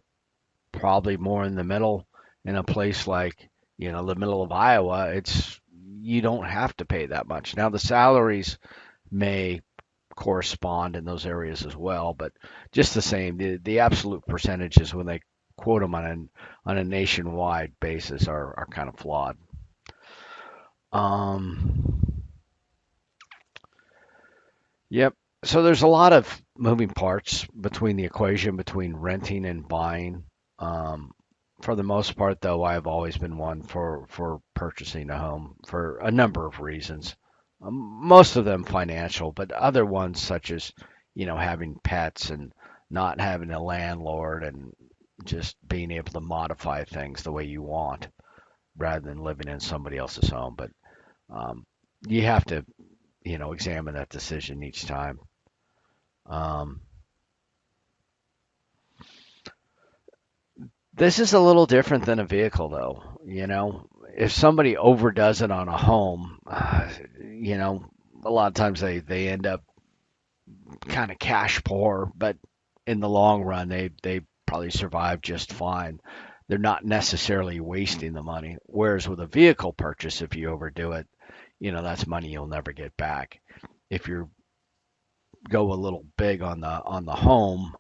probably more in the middle. In a place like, the middle of Iowa, you don't have to pay that much. Now, the salaries may correspond in those areas as well, but just the same, the absolute percentages when they quote them on a nationwide basis are kind of flawed. Um, yep. So there's a lot of moving parts between the equation between renting and buying. Um, for the most part, though, I've always been one for purchasing a home for a number of reasons. Most of them financial, but other ones such as, having pets and not having a landlord and just being able to modify things the way you want rather than living in somebody else's home. But um, you have to, examine that decision each time. Um, this is a little different than a vehicle, though. If somebody overdoes it on a home, a lot of times they end up kind of cash poor, but in the long run, they probably survive just fine. They're not necessarily wasting the money. Whereas with a vehicle purchase, if you overdo it, that's money you'll never get back. If you go a little big on the home,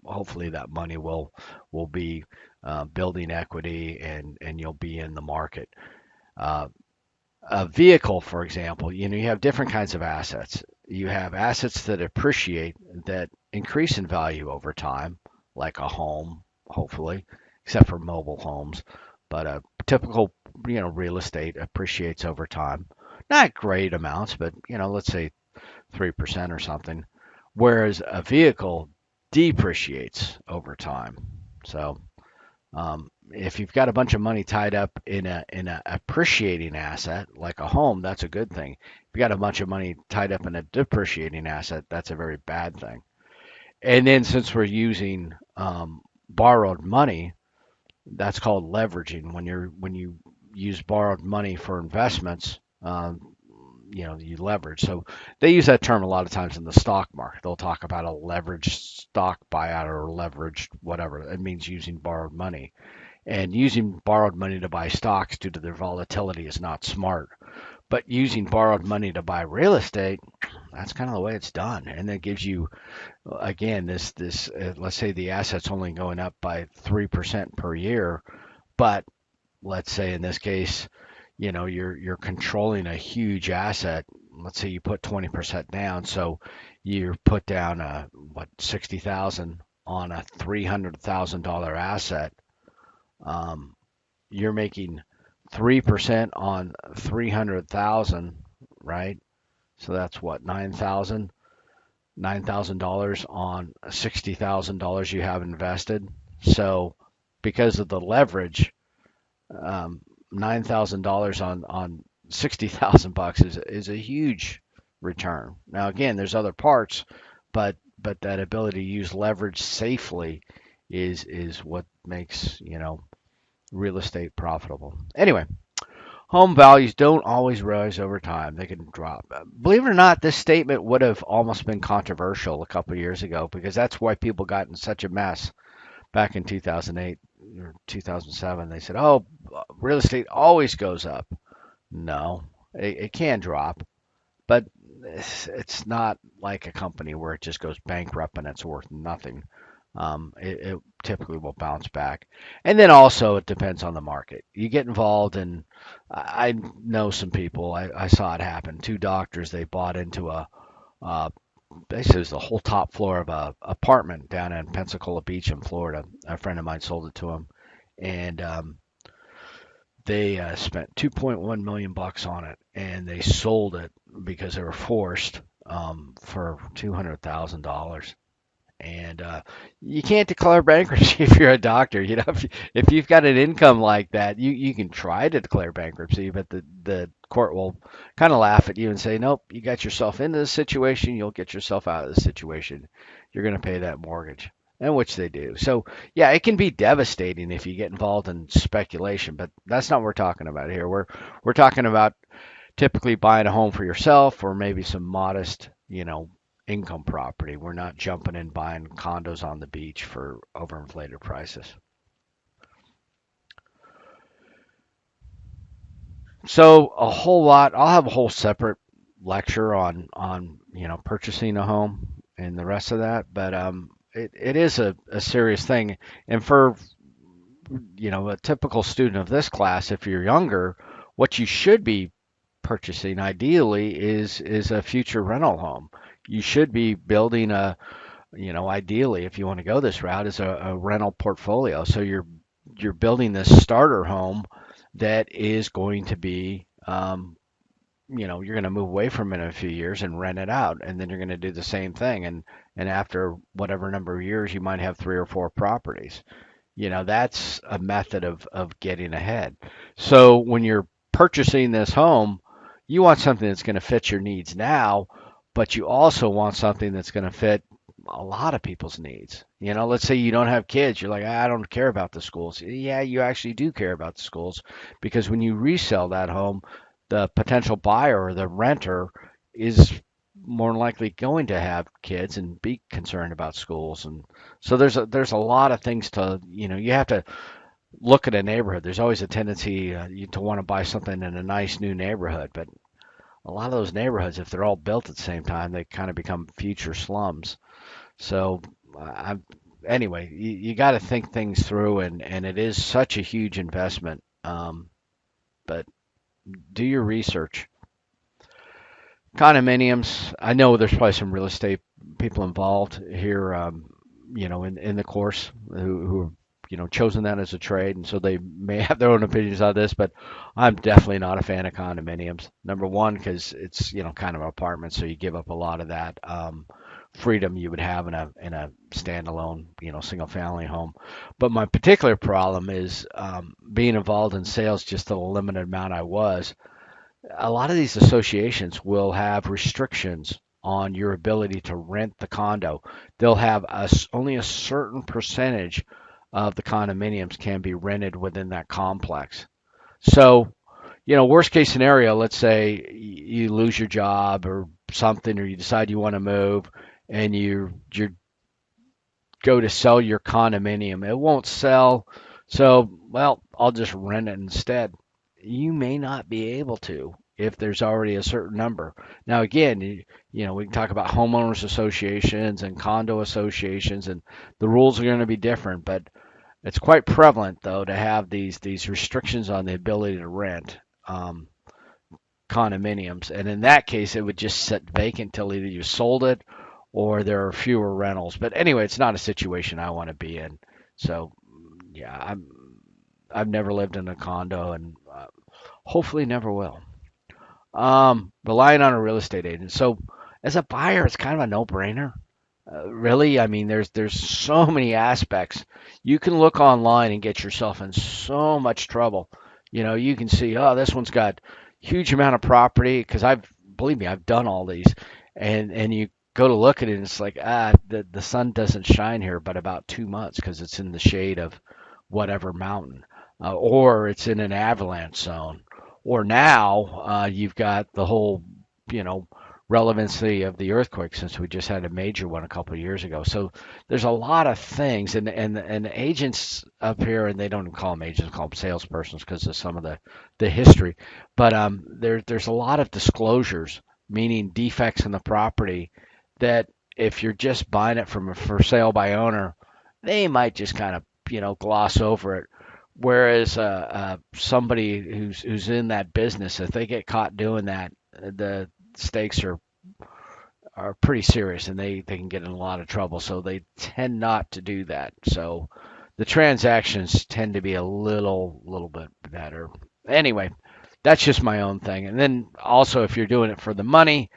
hopefully that money will be building equity and you'll be in the market. Uh, a vehicle, for example, you have different kinds of assets. You have assets that appreciate, that increase in value over time, like a home, hopefully, except for mobile homes. But a typical, real estate appreciates over time. Not great amounts, but let's say 3% or something. Whereas a vehicle depreciates over time. So if you've got a bunch of money tied up in a appreciating asset like a home, that's a good thing. If you got a bunch of money tied up in a depreciating asset, that's a very bad thing. And then since we're using borrowed money, that's called leveraging. When you use borrowed money for investments, you leverage. So they use that term a lot of times in the stock market. They'll talk about a leveraged stock buyout or leveraged whatever. It means using borrowed money. And using borrowed money to buy stocks due to their volatility is not smart. But using borrowed money to buy real estate, that's kind of the way it's done. And that gives you, again, let's say the asset's only going up by 3% per year, but let's say in this case, you're controlling a huge asset. Let's say you put 20% down, so you put down what 60,000 on a $300,000 asset. Um, you're making 3% on 300,000, right? So that's what, 9,000 dollars on $60,000 you have invested. So because of the leverage, $9,000 on 60,000 bucks is a huge return. Now again, there's other parts, but that ability to use leverage safely is what makes, real estate profitable. Anyway, home values don't always rise over time. They can drop. Believe it or not, this statement would have almost been controversial a couple of years ago because that's why people got in such a mess back in 2008 or 2007. They said, "Oh, real estate always goes up." No, it can drop, but it's not like a company where it just goes bankrupt and it's worth nothing. It typically will bounce back. And then also it depends on the market. You get involved in, I know some people, I saw it happen. Two doctors, they bought into uh, basically it was the whole top floor of a apartment down in Pensacola Beach in Florida. A friend of mine sold it to him, and they spent 2.1 million bucks on it, and they sold it because they were forced for $200,000. And you can't declare bankruptcy if you're a doctor. If you've got an income like that, you can try to declare bankruptcy, but the court will kind of laugh at you and say, nope, you got yourself into this situation, you'll get yourself out of this situation. You're going to pay that mortgage, and which they do. So yeah, it can be devastating if you get involved in speculation, but that's not what we're talking about here. We're talking about typically buying a home for yourself or maybe some modest, income property. We're not jumping in buying condos on the beach for overinflated prices. So a whole lot. I'll have a whole separate lecture on purchasing a home and the rest of that. But it is a serious thing. And for a typical student of this class, if you're younger, what you should be purchasing ideally is a future rental home. You should be building ideally, if you want to go this route, is a rental portfolio. So you're building this starter home that is going to be, you're going to move away from it in a few years and rent it out, and then you're going to do the same thing, and after whatever number of years, you might have three or four properties. That's a method of getting ahead. So when you're purchasing this home, you want something that's going to fit your needs now, but you also want something that's going to fit a lot of people's needs. Let's say you don't have kids. You're like, I don't care about the schools. Yeah, you actually do care about the schools because when you resell that home, the potential buyer or the renter is more than likely going to have kids and be concerned about schools. And so there's a lot of things to, you have to look at a neighborhood. There's always a tendency to want to buy something in a nice new neighborhood, but a lot of those neighborhoods, if they're all built at the same time, they kind of become future slums. So, I'm anyway, you got to think things through, and it is such a huge investment. But do your research. Condominiums, I know there's probably some real estate people involved here, in the course who have, chosen that as a trade, and so they may have their own opinions on this, but I'm definitely not a fan of condominiums. Number one, because it's, kind of an apartment, so you give up a lot of that. Freedom you would have in a standalone, single family home. But my particular problem is being involved in sales just the limited amount I was. A lot of these associations will have restrictions on your ability to rent the condo. They'll have only a certain percentage of the condominiums can be rented within that complex. So, worst case scenario, let's say you lose your job or something, or you decide you want to move, and you go to sell your condominium. It won't sell, so well, I'll just rent it instead. You may not be able to. if there's already a certain number. Now, again, we can talk about homeowners associations and condo associations, and the rules are going to be different, but it's quite prevalent though to have these restrictions on the ability to rent um, condominiums, and in that case, it would just sit vacant till either you sold it or there are fewer rentals. But anyway, it's not a situation I want to be in. So yeah, I've never lived in a condo, and hopefully never will. Relying on a real estate agent. So as a buyer, it's kind of a no-brainer. Really, I mean, there's so many aspects. You can look online and get yourself in so much trouble. You can see, oh, this one's got huge amount of property because believe me, I've done all these, and you go to look at it and it's like, the sun doesn't shine here but about 2 months because it's in the shade of whatever mountain, or it's in an avalanche zone, or now you've got the whole, you know, relevancy of the earthquake since we just had a major one a couple of years ago. So there's a lot of things, and agents up here, and they don't even call them agents, they call them salespersons because of some of the history. But there's a lot of disclosures, meaning defects in the property that if you're just buying it from a for sale by owner, they might just kind of gloss over it. Whereas somebody who's in that business, if they get caught doing that, the stakes are pretty serious, and they can get in a lot of trouble. So they tend not to do that. So the transactions tend to be a little bit better. Anyway, that's just my own thing. And then also, if you're doing it for the money,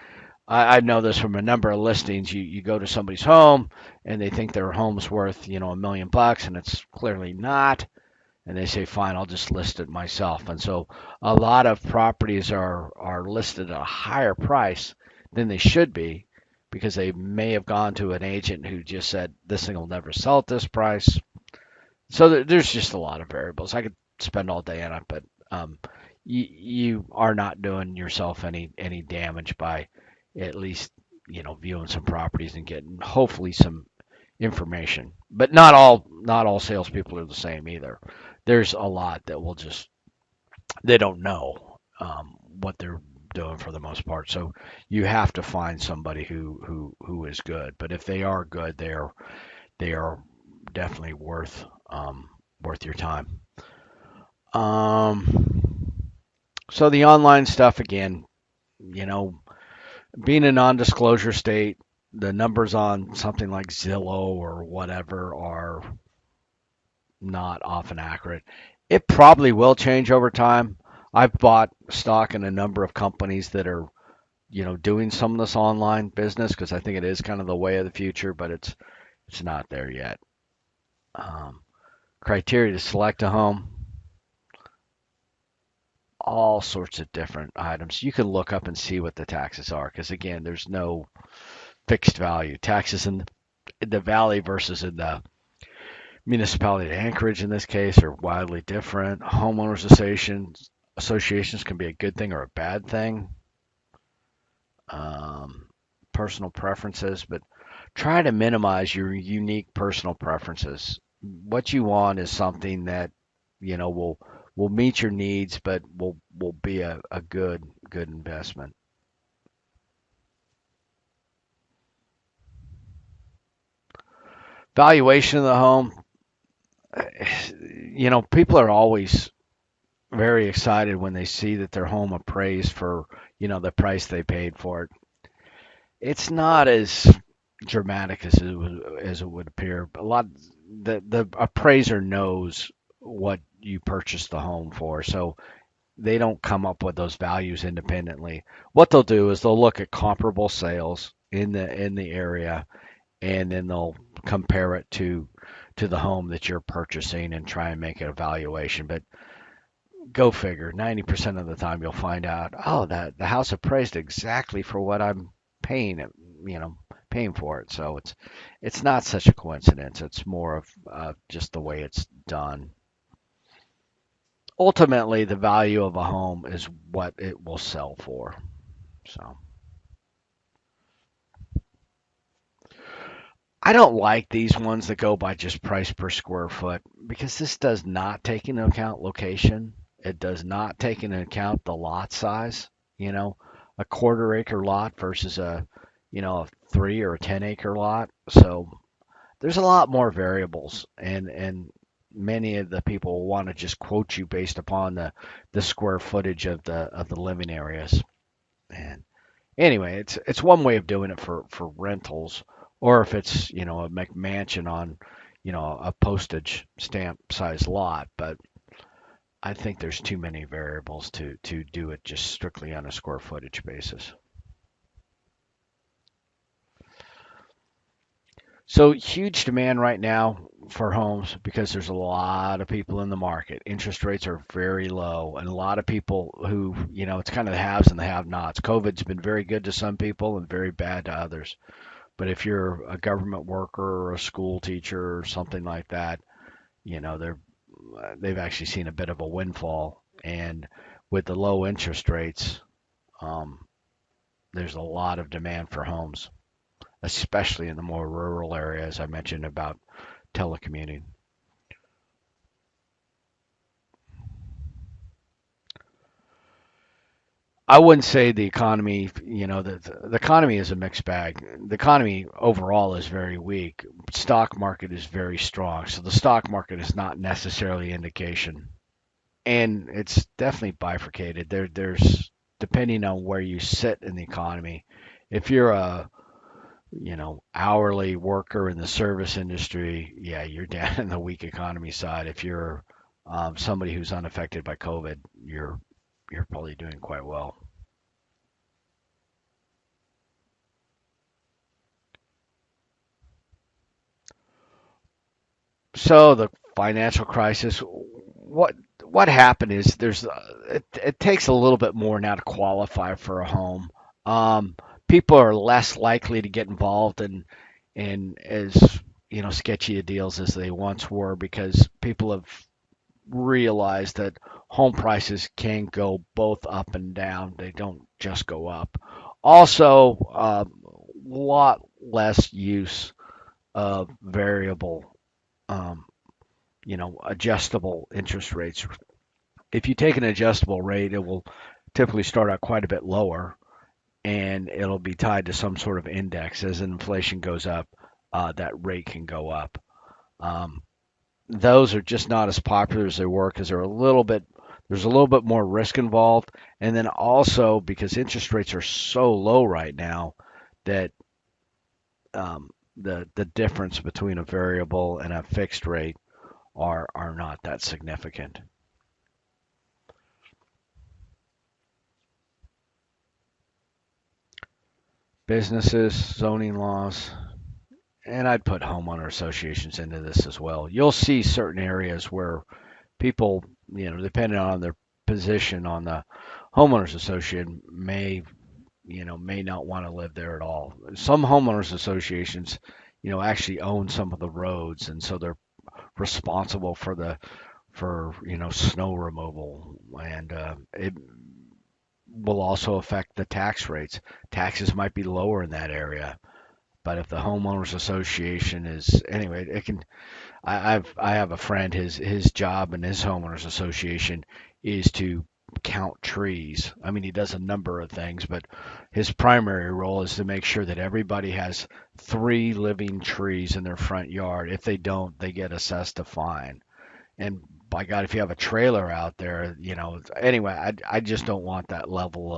I know this from a number of listings. You go to somebody's home and they think their home's worth, $1 million, and it's clearly not. And they say, fine, I'll just list it myself. And so a lot of properties are listed at a higher price than they should be because they may have gone to an agent who just said, this thing will never sell at this price. So there's just a lot of variables. I could spend all day on it, but you are not doing yourself any damage by at least viewing some properties and getting hopefully some information. But not all salespeople are the same either. There's a lot that will just they don't know what they're doing for the most part. So you have to find somebody who is good. But if they are good, they are definitely worth your time. So the online stuff again, you know, being a non-disclosure state, the numbers on something like Zillow or whatever are not often accurate. It probably will change over time. I've bought stock in a number of companies that are, doing some of this online business because I think it is kind of the way of the future, but it's not there yet. Um, Criteria to select a home, all sorts of different items. You can look up and see what the taxes are because again, there's no fixed value. Taxes in the valley versus in the municipality of Anchorage in this case are wildly different. Homeowners associations can be a good thing or a bad thing. Um, Personal preferences, but try to minimize your unique personal preferences. What you want is something that will meet your needs, but will be a good investment. Valuation of the home, people are always very excited when they see that their home appraised for the price they paid for it. It's not as dramatic as it would appear. A lot the appraiser knows what you purchased the home for, so they don't come up with those values independently. What they'll do is they'll look at comparable sales in the area, and then they'll compare it to the home that you're purchasing and try and make an evaluation. But go figure, 90% of the time you'll find out, oh, that the house appraised exactly for what I'm paying it, paying for it. So it's not such a coincidence. It's more of just the way it's done. Ultimately, the value of a home is what it will sell for. So I don't like these ones that go by just price per square foot because this does not take into account location. It does not take into account the lot size. you know, a quarter acre lot versus a 3 or 10 acre lot. So there's a lot more variables, and many of the people want to just quote you based upon the square footage of the living areas. And anyway, it's one way of doing it for rentals, or if it's a McMansion on a postage stamp size lot. But I think there's too many variables to do it just strictly on a square footage basis. So huge demand right now for homes because there's a lot of people in the market. Interest rates are very low, and a lot of people who, it's kind of the haves and the have-nots. COVID's been very good to some people and very bad to others. But if you're a government worker or a school teacher or something like that, they've actually seen a bit of a windfall. And with the low interest rates, um, there's a lot of demand for homes, especially in the more rural areas I mentioned about telecommuting. I wouldn't say the economy, the economy is a mixed bag. The economy overall is very weak. Stock market is very strong. So the stock market is not necessarily indication. And it's definitely bifurcated. There's depending on where you sit in the economy. If you're a, hourly worker in the service industry, yeah, you're down in the weak economy side. If you're somebody who's unaffected by COVID, you're probably doing quite well. So the financial crisis, what happened is it takes a little bit more now to qualify for a home. Um, People are less likely to get involved in as sketchy deals as they once were because people have realized that home prices can go both up and down. They don't just go up. Also, a lot less use of variable um, adjustable interest rates. If you take an adjustable rate, it will typically start out quite a bit lower and it'll be tied to some sort of index. As inflation goes up, that rate can go up. Um, those are just not as popular as they were because there's a little bit more risk involved. And then also because interest rates are so low right now that the difference between a variable and a fixed rate are not that significant. Businesses, zoning laws, and I'd put homeowner associations into this as well. You'll see certain areas where people, depending on their position on the homeowners association, may not want to live there at all. Some homeowners associations, actually own some of the roads, and so they're responsible for snow removal, and it will also affect the tax rates. Taxes might be lower in that area. But if the homeowners association is anyway, it can. I have a friend. His job in his homeowners association is to count trees. I mean, he does a number of things, but his primary role is to make sure that everybody has three living trees in their front yard. If they don't, they get assessed a fine. And by God, if you have a trailer out there, anyway, I just don't want that level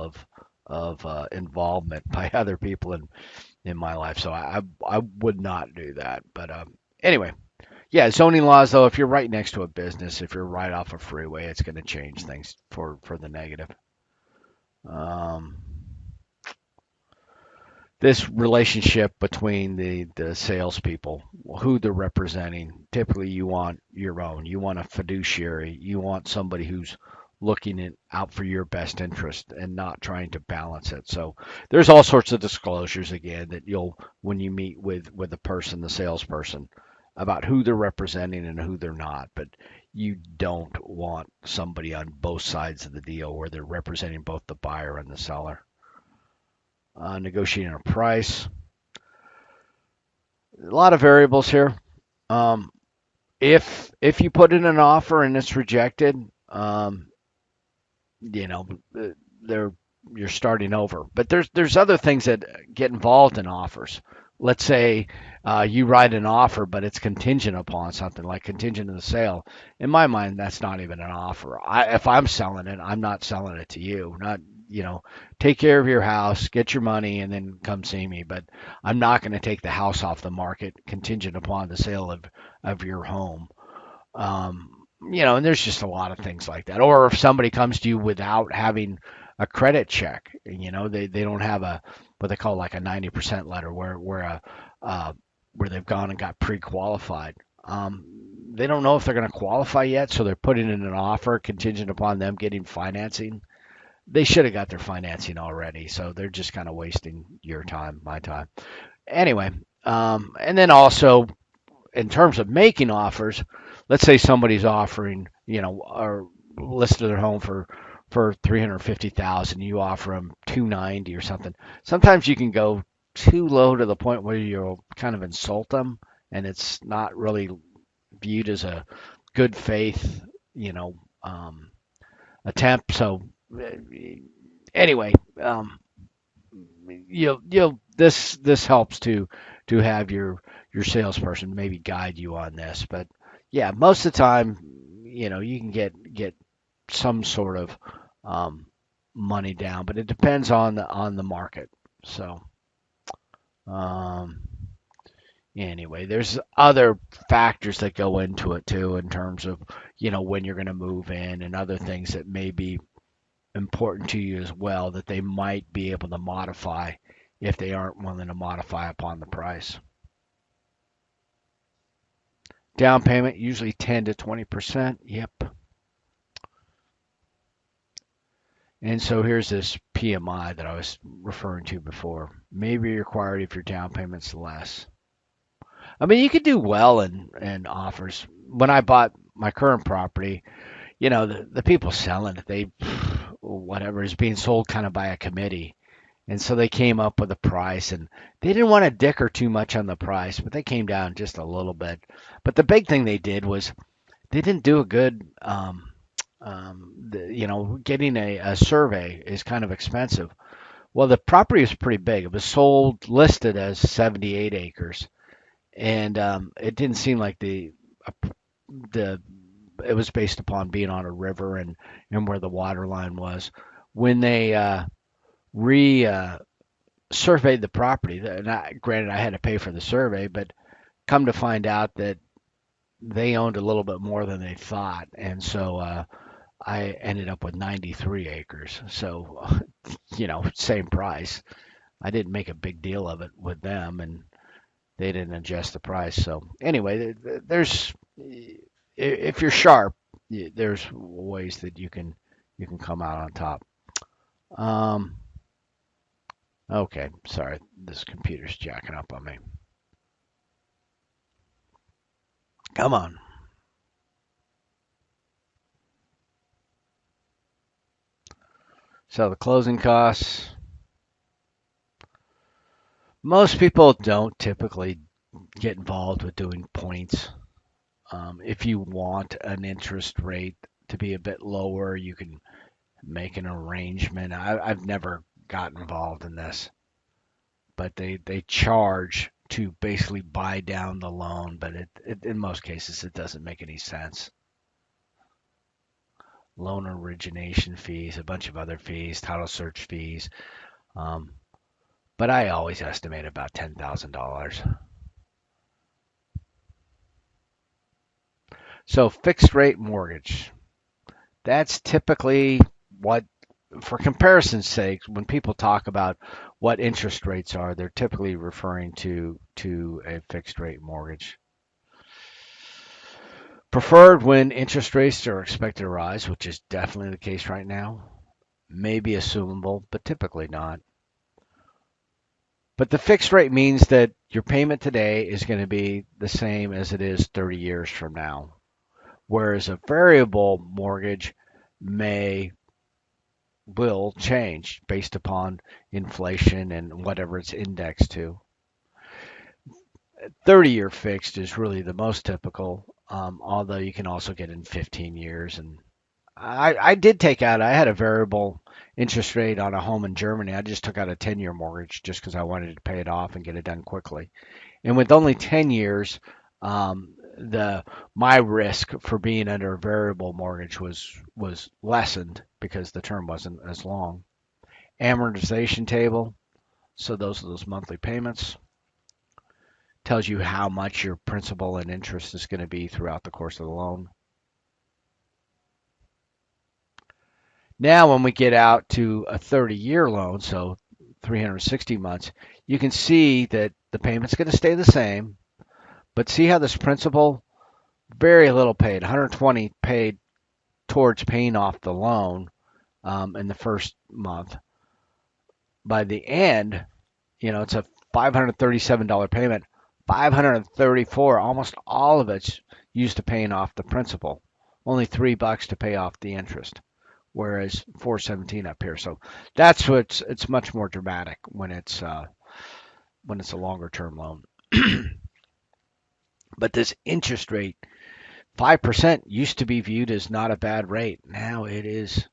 of involvement by other people in my life. So I would not do that. But anyway, yeah, zoning laws though, if you're right next to a business, if you're right off a freeway, it's going to change things for the negative. Um, this relationship between the salespeople, who they're representing, typically you want your own. You want a fiduciary. You want somebody who's out for your best interest and not trying to balance it. So there's all sorts of disclosures again that you'll when you meet with the person, the salesperson, about who they're representing and who they're not. But you don't want somebody on both sides of the deal where they're representing both the buyer and the seller. Negotiating a price, a lot of variables here. Um, if you put in an offer and it's rejected, you know, they're you're starting over. But there's other things that get involved in offers. Let's say you write an offer, but it's contingent upon something like contingent in the sale. In my mind, that's not even an offer. If I'm selling it, I'm not selling it to you. Not take care of your house, get your money, and then come see me. But I'm not going to take the house off the market contingent upon the sale of your home. And there's just a lot of things like that. Or if somebody comes to you without having a credit check, they don't have a what they call like a 90% letter where they've gone and got pre-qualified. They don't know if they're going to qualify yet, so they're putting in an offer contingent upon them getting financing. They should have got their financing already, so they're just kind of wasting your time, my time. Anyway, and then also in terms of making offers, let's say somebody's offering, or listed their home for 350,000, you offer them 290 or something. Sometimes you can go too low to the point where you'll kind of insult them, and it's not really viewed as a good faith, you know, um, attempt. So anyway, you'll this helps to have your salesperson maybe guide you on this. But yeah, most of the time, you can get some sort of um, money down, but it depends on the market. So um, anyway, there's other factors that go into it too, in terms of when you're going to move in and other things that may be important to you as well that they might be able to modify if they aren't willing to modify upon the price. Down payment usually 10 to 20%. Yep. And so here's this PMI that I was referring to before. May be required if your down payment's less. I mean, you could do well in offers. When I bought my current property, the people selling it, they whatever is being sold kind of by a committee. And so they came up with a price, and they didn't want to dicker too much on the price, but they came down just a little bit. But the big thing they did was they didn't do a good, getting a survey is kind of expensive. Well, the property was pretty big. It was sold listed as 78 acres, and it didn't seem like the it was based upon being on a river and where the water line was. When they re surveyed the property, granted I had to pay for the survey, but come to find out that they owned a little bit more than they thought, and so I ended up with 93 acres. So, same price. I didn't make a big deal of it with them, and they didn't adjust the price. So anyway, there's if you're sharp, there's ways that you can come out on top. Um, okay, sorry, this computer's jacking up on me. Come on. So the closing costs. Most people don't typically get involved with doing points. If you want an interest rate to be a bit lower, you can make an arrangement. I've never gotten involved in this, but they charge to basically buy down the loan, but in most cases it doesn't make any sense. Loan origination fees, a bunch of other fees, title search fees, um, but I always estimate about $10,000. So fixed rate mortgage, that's typically what, for comparison's sake, when people talk about what interest rates are, they're typically referring to a fixed rate mortgage. Preferred when interest rates are expected to rise, which is definitely the case right now. May be assumable, but typically not. But the fixed rate means that your payment today is going to be the same as it is 30 years from now. Whereas a variable mortgage may will change based upon inflation and whatever it's indexed to. 30-year fixed is really the most typical, although you can also get in 15 years. And I did take out, I had a variable interest rate on a home in Germany. I just took out a 10-year mortgage just because I wanted to pay it off and get it done quickly. And with only 10 years, the my risk for being under a variable mortgage was lessened because the term wasn't as long. Amortization table, so those are those monthly payments. Tells you how much your principal and interest is going to be throughout the course of the loan. Now, when we get out to a 30-year loan, so 360 months, you can see that the payment's going to stay the same, but see how this principal, very little paid, 120 paid towards paying off the loan in the first month. By the end, it's a $537 payment. 534, almost all of it's used to paying off the principal. Only $3 to pay off the interest, whereas 417 up here. So that's it's much more dramatic when it's a longer term loan. But this interest rate, 5% used to be viewed as not a bad rate. Now it is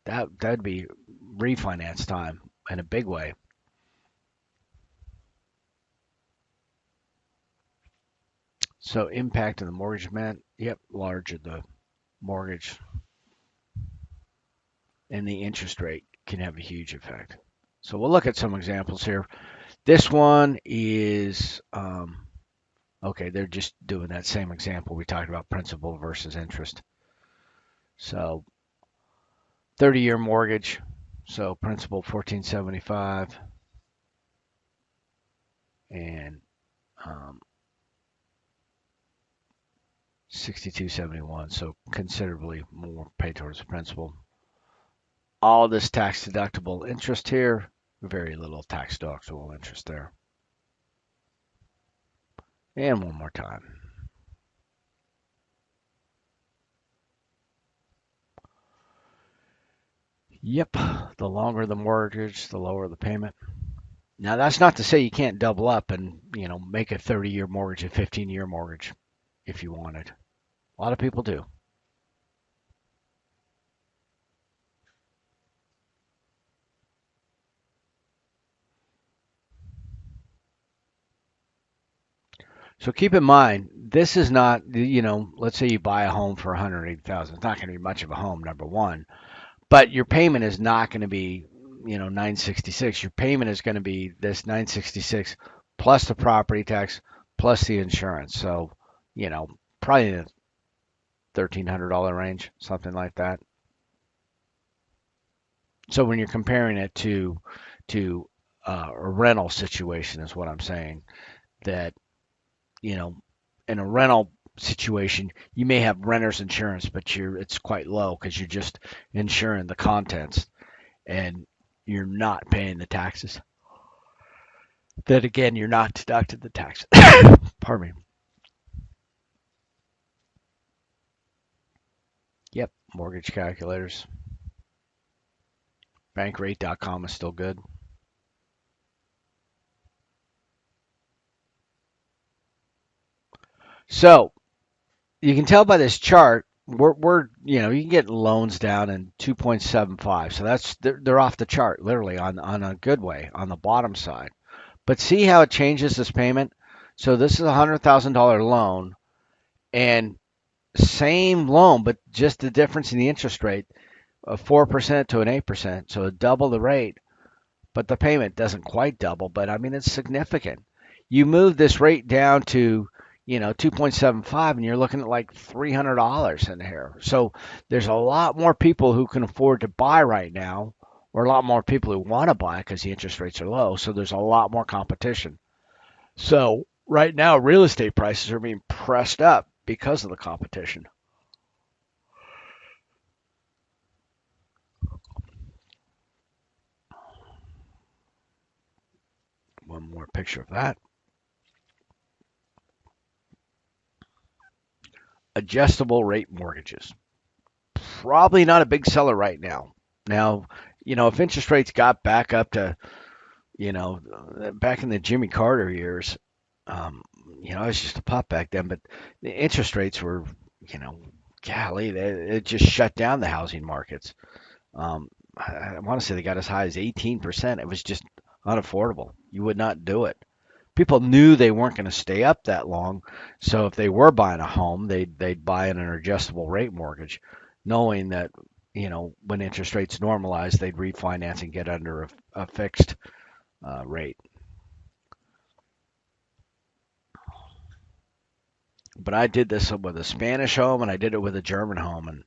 that'd be refinance time in a big way. So impact of the mortgage amount, yep, larger the mortgage and the interest rate can have a huge effect. So we'll look at some examples here. This one is, okay, they're just doing that same example we talked about, principal versus interest. So 30-year mortgage, so principal 1475 and 6271, so considerably more paid towards the principal. All this tax deductible interest here, very little tax deductible interest there. And one more time. Yep, the longer the mortgage, the lower the payment. Now that's not to say you can't double up and, make a 30-year mortgage a 15-year mortgage if you wanted. A lot of people do. So keep in mind, this is not, let's say you buy a home for 180,000. It's not going to be much of a home, number one, but your payment is not going to be, 966. Your payment is going to be this 966 plus the property tax plus the insurance. So, probably in the $1,300 range, something like that. So when you're comparing it to a rental situation, is what I'm saying. That in a rental situation, you may have renter's insurance, but it's quite low because you're just insuring the contents and you're not paying the taxes. Then again, you're not deducted the tax. Pardon me. Yep, mortgage calculators. Bankrate.com is still good. So you can tell by this chart, we're you can get loans down in 2.75. So they're off the chart, literally on a good way on the bottom side. But see how it changes this payment. So this is a $100,000 loan, and same loan, but just the difference in the interest rate of 4% to an 8%. So double the rate, but the payment doesn't quite double. But I mean, it's significant. You move this rate down to 2.75 and you're looking at like $300 in here. So there's a lot more people who can afford to buy right now, or a lot more people who want to buy because the interest rates are low. So there's a lot more competition. So right now, real estate prices are being pressed up because of the competition. One more picture of that. Adjustable rate mortgages. Probably not a big seller right now. Now, if interest rates got back up to, back in the Jimmy Carter years, it was just a pop back then, but the interest rates were, golly, it just shut down the housing markets. I want to say they got as high as 18%. It was just unaffordable. You would not do it. People knew they weren't going to stay up that long, so if they were buying a home, they'd buy an adjustable rate mortgage, knowing that when interest rates normalize, they'd refinance and get under a fixed rate. But I did this with a Spanish home and I did it with a German home, and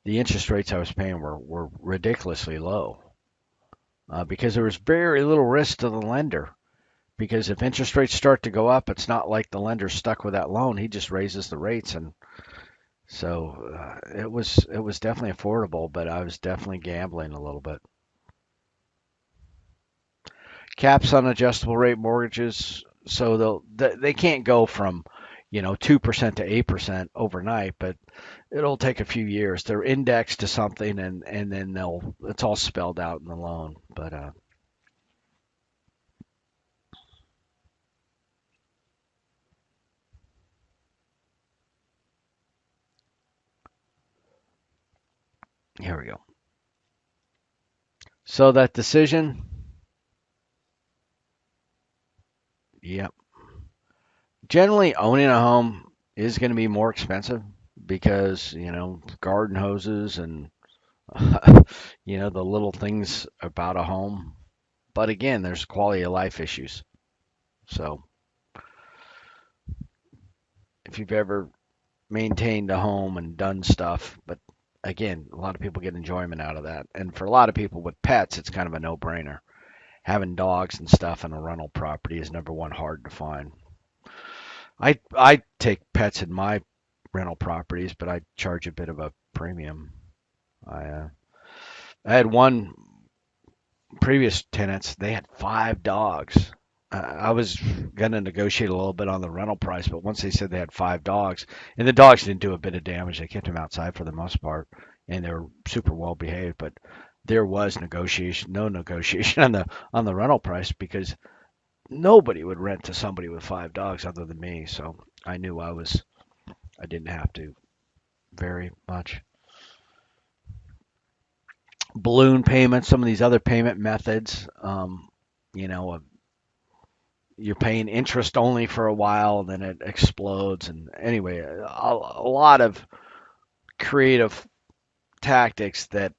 the interest rates I was paying were ridiculously low because there was very little risk to the lender. Because if interest rates start to go up, it's not like the lender's stuck with that loan. He just raises the rates, and so it was definitely affordable, but I was definitely gambling a little bit. Caps on adjustable rate mortgages, so they can't go from 2% to 8% overnight, but it'll take a few years. They're indexed to something, and then it's all spelled out in the loan. But here we go. So that decision, yep. Generally, owning a home is going to be more expensive because garden hoses and the little things about a home. But again, there's quality of life issues. So if you've ever maintained a home and done stuff, but again, a lot of people get enjoyment out of that. And for a lot of people with pets, it's kind of a no-brainer. Having dogs and stuff in a rental property is number one hard to find. I take pets in my rental properties, but I charge a bit of a premium. I had one previous tenants, they had 5 dogs. I was going to negotiate a little bit on the rental price, but once they said they had 5 dogs, and the dogs didn't do a bit of damage, they kept them outside for the most part, and they were super well behaved. But there was no negotiation on the rental price because nobody would rent to somebody with 5 dogs other than me. So I knew I didn't have to very much. Balloon payments, some of these other payment methods, you know, you're paying interest only for a while, then it explodes. And anyway, a lot of creative tactics that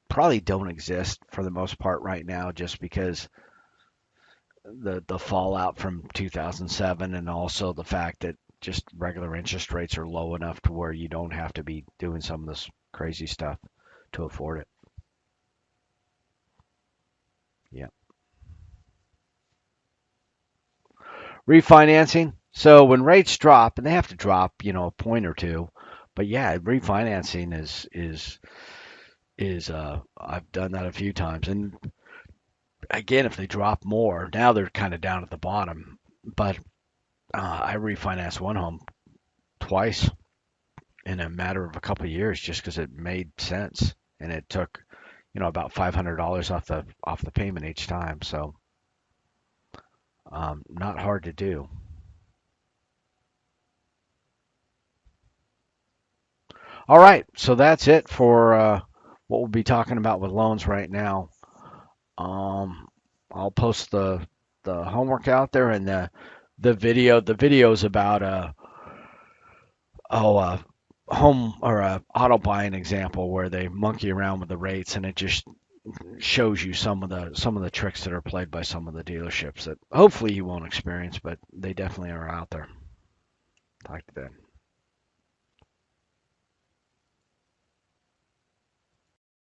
probably don't exist for the most part right now, just because the fallout from 2007, and also the fact that just regular interest rates are low enough to where you don't have to be doing some of this crazy stuff to afford it. Yeah. Refinancing. So when rates drop, and they have to drop, a point or two, but yeah, refinancing is I've done that a few times. And again, if they drop more, now they're kind of down at the bottom. But I refinanced one home twice in a matter of a couple of years just because it made sense, and it took about $500 off the payment each time. So not hard to do. All right, so that's it for what we'll be talking about with loans right now. Um, I'll post the homework out there, and the video. The video is about a home or a auto buying example where they monkey around with the rates, and it just shows you some of the tricks that are played by some of the dealerships that hopefully you won't experience, but they definitely are out there. Talk to them.